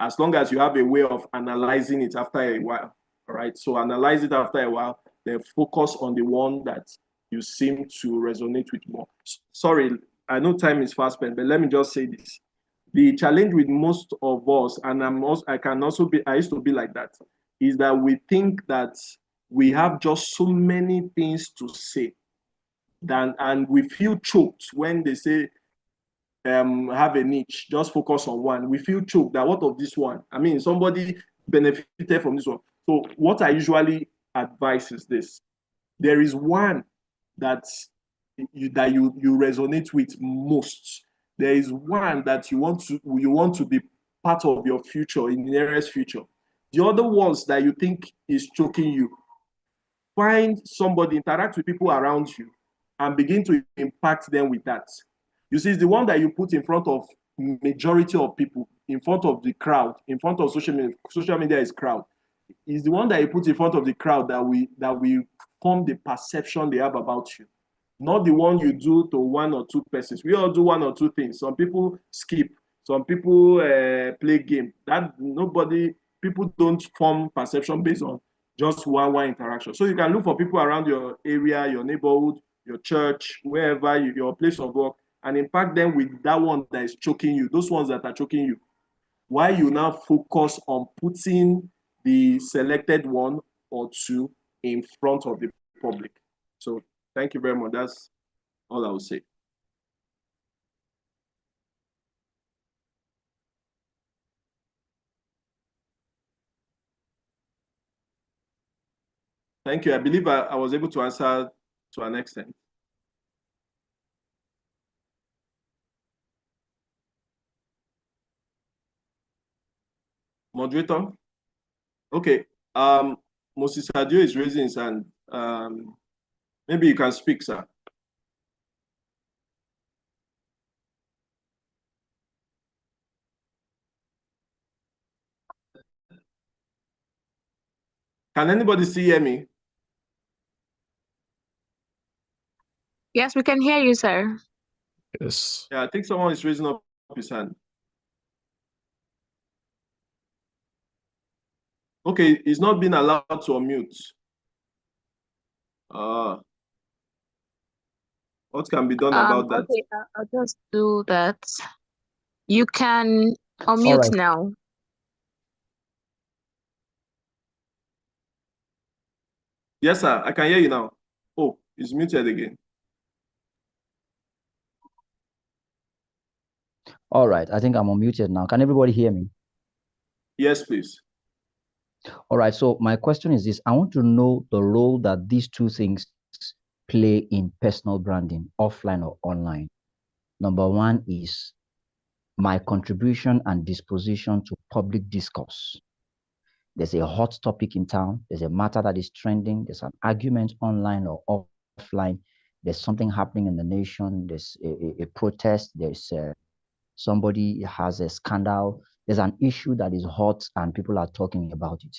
as long as you have a way of analyzing it after a while. All right. So analyze it after a while, then focus on the one that you seem to resonate with more. Sorry, I know time is fast spent, but let me just say this. The challenge with most of us, and I used to be like that, is that we think that we have just so many things to say and we feel choked when they say have a niche, just focus on one. We feel choked that what of this one? I mean, somebody benefited from this one. So what I usually advise is this: there is one that you resonate with most. There is one that you want to be part of your future in the nearest future. The other ones that you think is choking you, find somebody, interact with people around you, and begin to impact them with that. You see, it's the one that you put in front of majority of people, in front of the crowd, in front of social media. Social media is crowd. Is the one that you put in front of the crowd that we form the perception they have about you. Not the one you do to one or two persons. We all do one or two things. Some people skip. Some people play game. People don't form perception based on just one interaction. So you can look for people around your area, your neighborhood, your church, wherever your place of work, and impact them with that one that is choking you, those ones that are choking you. Why you now focus on putting the selected one or two in front of the public. So thank you very much. That's all I will say. Thank you. I believe I was able to answer to an extent. Moderator? Okay. Moses Sadio is raising his hand. Maybe you can speak, sir. Can anybody still hear me? Yes, we can hear you, sir. Yes. Yeah, I think someone is raising up his hand. Okay, he's not being allowed to unmute. What can be done about that? Okay, I'll just do that. You can All unmute right. now. Yes, sir, I can hear you now. Oh, he's muted again. All right. I think I'm unmuted now. Can everybody hear me? Yes, please. All right. So my question is this. I want to know the role that these two things play in personal branding, offline or online. Number one is my contribution and disposition to public discourse. There's a hot topic in town. There's a matter that is trending. There's an argument online or offline. There's something happening in the nation. There's a protest. There's somebody has a scandal. There's an issue that is hot and people are talking about it.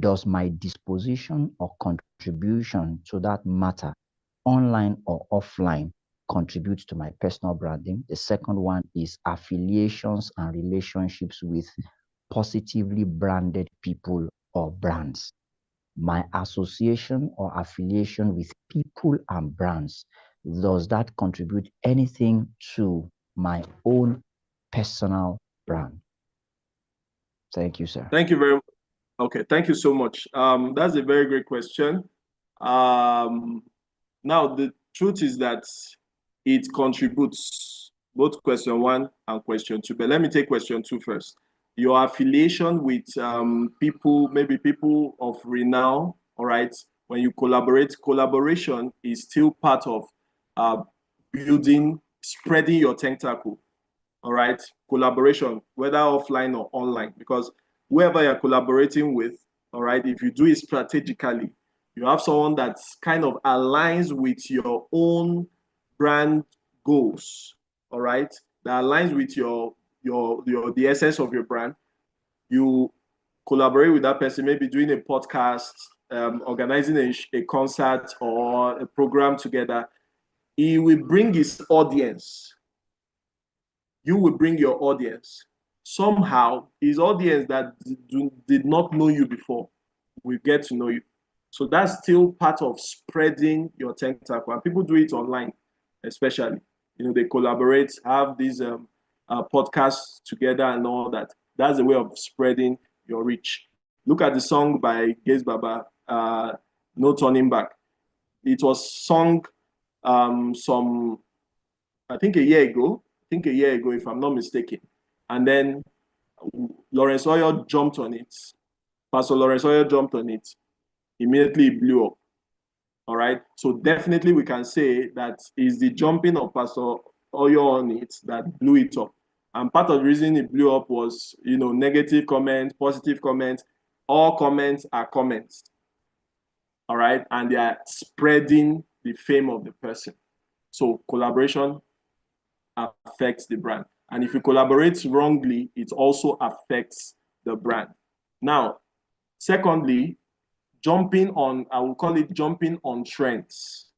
Does my disposition or contribution to that matter, online or offline, contribute to my personal branding? The second one is affiliations and relationships with positively branded people or brands. My association or affiliation with people and brands, does that contribute anything to my own personal brand? Thank you, sir. Thank you very much. Okay, thank you so much. That's a very great question. Now, the truth is that it contributes, both question one and question two. But let me take question two first. Your affiliation with people, maybe people of renown, all right? When you collaborate, collaboration is still part of building, spreading your tentacle, all right? Collaboration, whether offline or online, because whoever you're collaborating with, all right, if you do it strategically, you have someone that kind of aligns with your own brand goals, all right, that aligns with your the essence of your brand. You collaborate with that person, maybe doing a podcast, organizing a concert or a program together. He will bring his audience. You will bring your audience. Somehow, his audience that did not know you before will get to know you. So that's still part of spreading your tentacle. And people do it online, especially. You know, they collaborate, have these podcasts together and all that. That's a way of spreading your reach. Look at the song by Gaze Baba, No Turning Back. It was sung I think a year ago, if I'm not mistaken. And then Lawrence Oyor jumped on it. Pastor Lawrence Oyor jumped on it. Immediately it blew up. All right. So definitely we can say that is the jumping of Pastor Oyor on it that blew it up. And part of the reason it blew up was, you know, negative comments, positive comments. All comments are comments. All right. And they are spreading the fame of the person. So collaboration affects the brand. And if you collaborate wrongly, it also affects the brand. Now, secondly, jumping on, I will call it jumping on trends.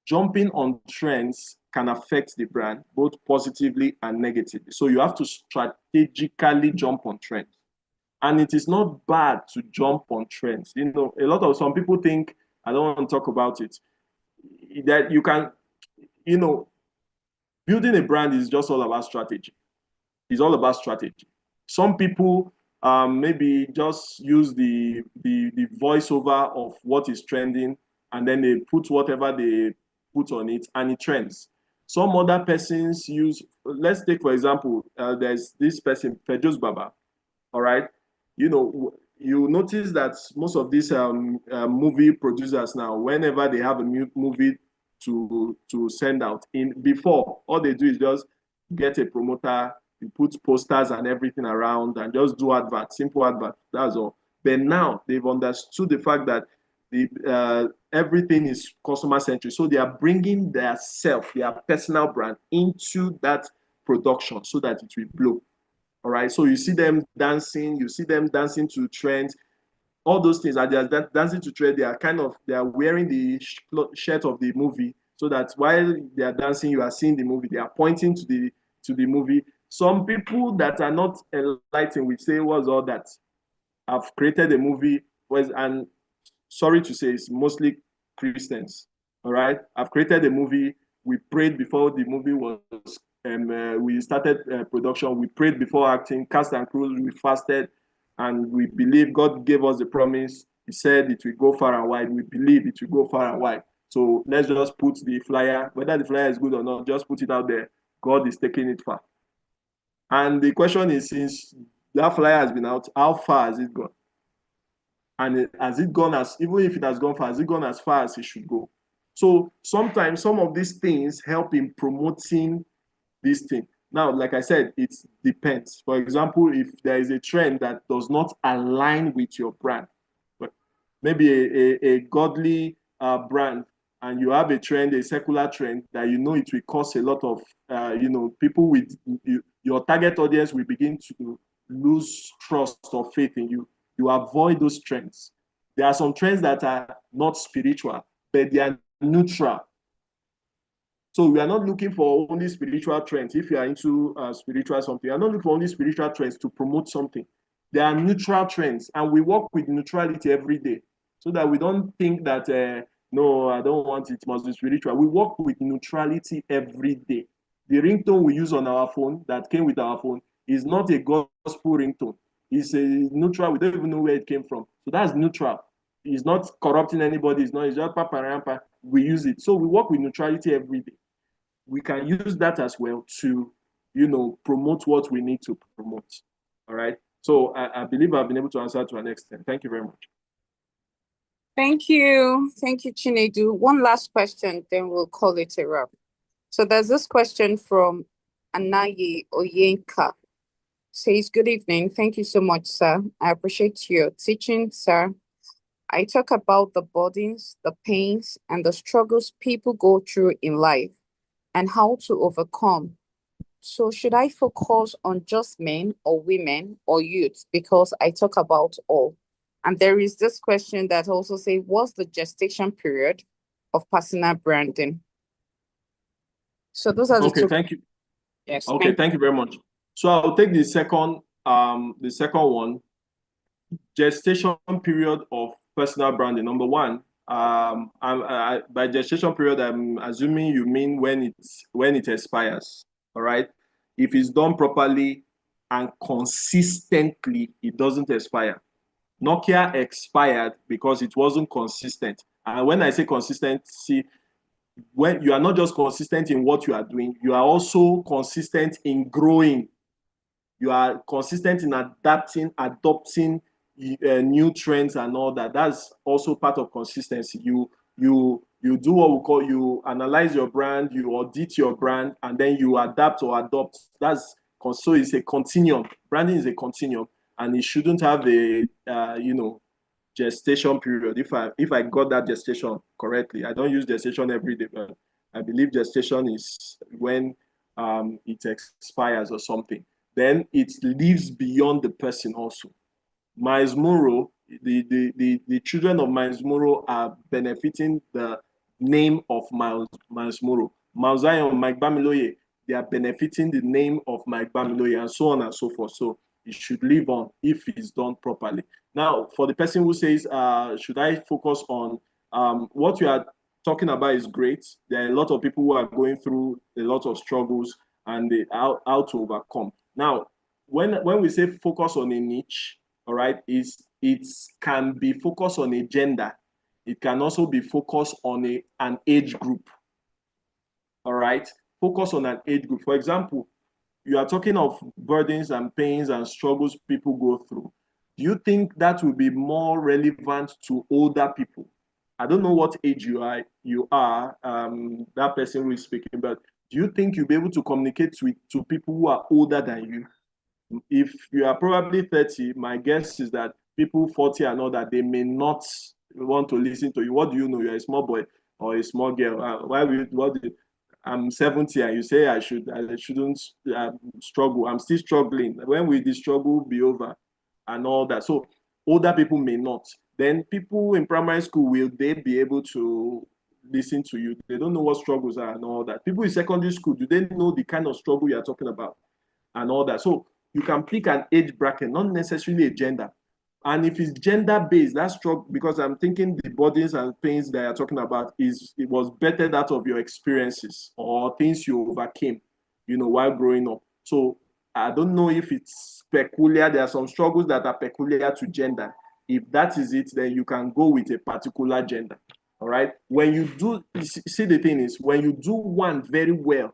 Jumping on trends can affect the brand both positively and negatively. So you have to strategically jump on trends. And it is not bad to jump on trends. You know, some people think, I don't want to talk about it, that you can, you know, building a brand is just all about strategy. It's all about strategy. Some people maybe just use the voiceover of what is trending, and then they put whatever they put on it, and it trends. Some other persons use. Let's take for example, there's this person, Fejos Baba. All right, you know, you notice that most of these movie producers now, whenever they have a new movie to send out, in before, all they do is just get a promoter, you put posters and everything around and just do advert, simple advert, that's all. But now they've understood the fact that everything is customer centric. So they are bringing their personal brand into that production so that it will blow. All right. So you see them dancing, to trends, all those things. As they are dancing to trend, they are wearing the shirt of the movie, so that while they are dancing, you are seeing the movie. They are pointing to the movie. Some people that are not enlightened will say, "What's all that?" I've created a movie, and sorry to say, it's mostly Christians. All right, I've created a movie. We prayed before the movie was. We started production. We prayed before acting, cast and crew. We fasted, and we believe God gave us the promise. He said it will go far and wide. We believe it will go far and wide. So let's just put the flyer, whether the flyer is good or not, just put it out there. God is taking it far. And the question is, since that flyer has been out, how far has it gone? And has it gone even if it has gone far, has it gone as far as it should go? So sometimes some of these things help in promoting this thing. Now, like I said, it depends. For example, if there is a trend that does not align with your brand, but maybe a godly brand, and you have a secular trend that you know it will cause a lot of, people with your target audience will begin to lose trust or faith in you. You avoid those trends. There are some trends that are not spiritual, but they are neutral. So we are not looking for only spiritual trends. If you are into spiritual something, you are not looking for only spiritual trends to promote something. There are neutral trends, and we work with neutrality every day, so that we don't think that no, I don't want it must be spiritual. We work with neutrality every day. The ringtone we use on our phone that came with our phone is not a gospel ringtone. It's a neutral. We don't even know where it came from. So that's neutral. It's not corrupting anybody. It's just papa. We use it. So we work with neutrality every day. We can use that as well to, promote what we need to promote. All right. So I believe I've been able to answer to an extent. Thank you very much. Thank you. Thank you, Chinedu. One last question, then we'll call it a wrap. So there's this question from Anayi Oyenka. Says, good evening. Thank you so much, sir. I appreciate your teaching, sir. I talk about the burdens, the pains, and the struggles people go through in life and how to overcome. So should I focus on just men or women or youth? Because I talk about all. And there is this question that also say, what's the gestation period of personal branding? So those are the two. Thank you. Yes. Okay, thank you very much. So I'll take the second one. Gestation period of personal branding. Number one, by gestation period, I'm assuming you mean when it expires. All right. If it's done properly and consistently, it doesn't expire. Nokia expired because it wasn't consistent. And when I say consistency, when you are not just consistent in what you are doing, you are also consistent in growing. You are consistent in adopting new trends and all that. That's also part of consistency. You do what we call, you analyze your brand, you audit your brand, and then you adapt or adopt. So it's a continuum. Branding is a continuum, and it shouldn't have a gestation period. If I got that gestation correctly, I don't use gestation every day, but I believe gestation is when it expires or something. Then it lives beyond the person also. Miles Moro, the children of Miles Moro are benefiting the name of Miles Moro. Miles Zion, Mike Bamiloye, they are benefiting the name of Mike Bamiloye, and so on and so forth. So it should live on if it's done properly. Now, for the person who says, should I focus on what you are talking about is great. There are a lot of people who are going through a lot of struggles and how to overcome. Now, when we say focus on a niche, all right, it can be focused on a gender. It can also be focused on an age group. All right, focus on an age group. For example, you are talking of burdens and pains and struggles people go through. Do you think that will be more relevant to older people? I don't know what age you are, that person who is speaking, but do you think you'll be able to communicate to people who are older than you? If you are probably 30, my guess is that people 40 and all that, they may not want to listen to you. What do you know? You're a small boy or a small girl. Why would what? I'm 70 and you say I shouldn't struggle. I'm still struggling. When will the struggle be over and all that? So older people may not. Then people in primary school, will they be able to listen to you? They don't know what struggles are and all that. People in secondary school, do they know the kind of struggle you're talking about and all that? So you can pick an age bracket, not necessarily a gender. And if it's gender-based, that's struggle, because I'm thinking the burdens and pains that you're talking about it was better that of your experiences or things you overcame, while growing up. So I don't know if it's peculiar. There are some struggles that are peculiar to gender. If that is it, then you can go with a particular gender. All right. When you do, see, the thing is, when you do one very well,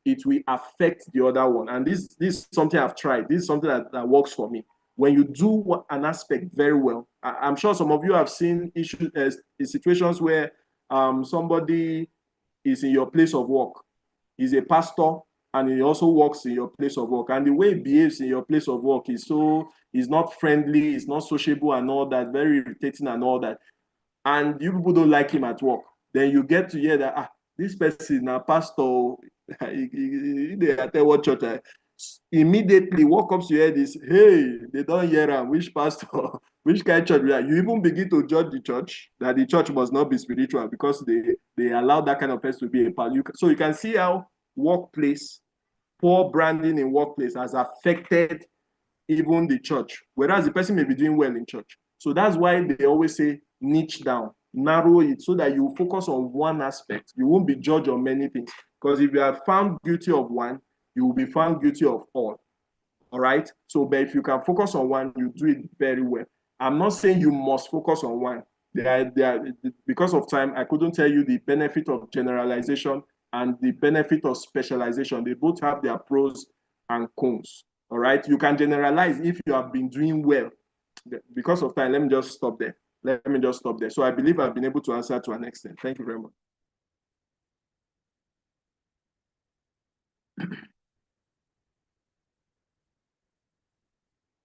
it will affect the other one. And this is something I've tried. This is something that works for me. When you do an aspect very well, I'm sure some of you have seen issues, situations where somebody is in your place of work. He's a pastor and he also works in your place of work. And the way he behaves in your place of work is not friendly, he's not sociable and all that, very irritating and all that. And you people don't like him at work. Then you get to hear that this person is now pastor. They attend what church. Immediately, what comes to your head is, hey, they don't hear him. Which pastor? Which kind of church? You even begin to judge the church, that the church must not be spiritual because they allow that kind of person to be a pastor. So you can see how poor branding in workplace has affected even the church, whereas the person may be doing well in church. So that's why they always say niche down, narrow it so that you focus on one aspect. You won't be judged on many things, because if you are found guilty of one, you will be found guilty of all. All right. So, but if you can focus on one, you do it very well. I'm not saying you must focus on one. Because of time, I couldn't tell you the benefit of generalization and the benefit of specialization. They both have their pros and cons. All right. You can generalize if you have been doing well. Because of time, let me just stop there. So I believe I've been able to answer to an extent. Thank you very much.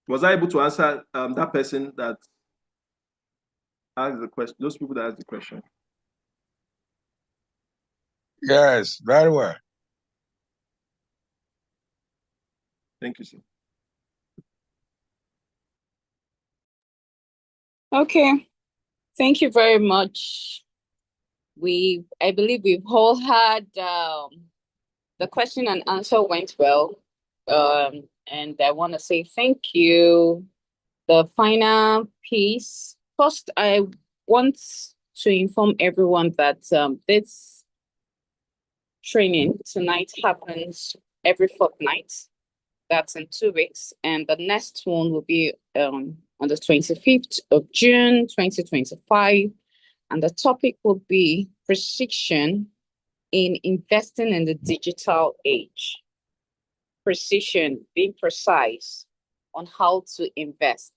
Was I able to answer that person that asked the question, those people that asked the question? Yes, very well. Thank you, sir. Okay. Thank you very much. I believe we've all had the question and answer went well. And I want to say thank you. The final piece. First, I want to inform everyone that this training tonight happens every fortnight. That's in 2 weeks. And the next one will be on the 25th of June, 2025. And the topic will be precision in investing in the digital age. Precision, being precise on how to invest.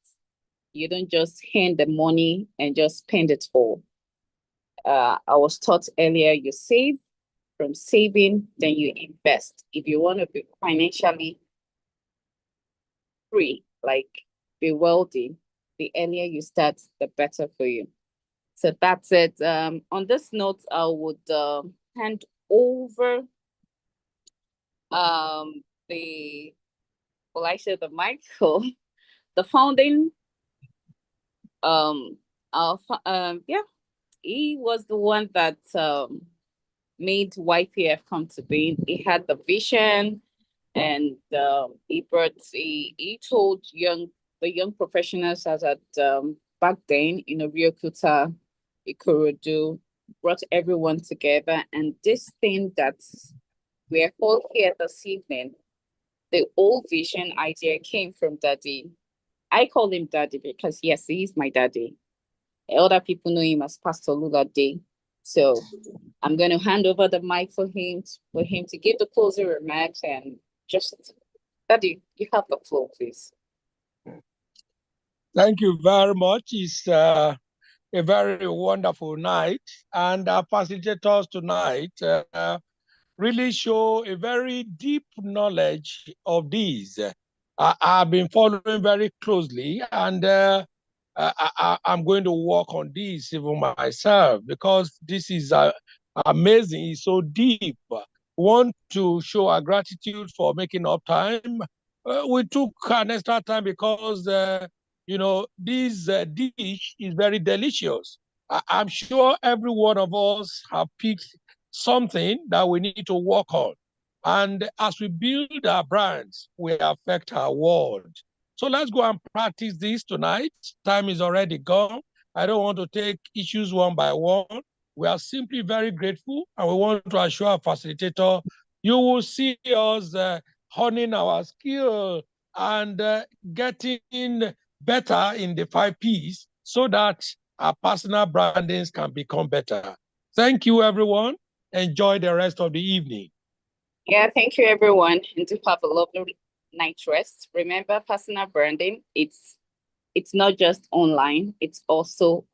You don't just hand the money and just spend it all. I was taught earlier, you save. From saving, then you invest. If you want to be financially free, like be wealthy, the earlier you start, the better for you. So that's it. On this note, I would hand over the the Michael, the founding yeah, he was the one that made YP-LEF come to be. He had the vision, and he told the young professionals as at back then in Rio Kuta, Ikorodu, brought everyone together, and this thing that we're all here this evening, the old vision idea came from Daddy. I call him Daddy because yes, he is my daddy. Other people know him as Pastor Lula Day. So I'm going to hand over the mic for him to give the closing remarks, and just, Daddy, you have the floor, please. Thank you very much. It's a very wonderful night, and our facilitators tonight really show a very deep knowledge of these. I've been following very closely, and I'm going to work on this even myself, because this is amazing. It's so deep. Want to show our gratitude for making up time. We took an extra time because this dish is very delicious. I'm sure every one of us have picked something that we need to work on. And as we build our brands, we affect our world. So let's go and practice this tonight. Time is already gone. I don't want to take issues one by one. We are simply very grateful, and we want to assure our facilitator, you will see us honing our skill and getting better in the 5 Ps so that our personal brandings can become better. Thank you, everyone. Enjoy the rest of the evening. Yeah, thank you, everyone, and do have a lovely night rest. Remember, personal branding, it's not just online, it's also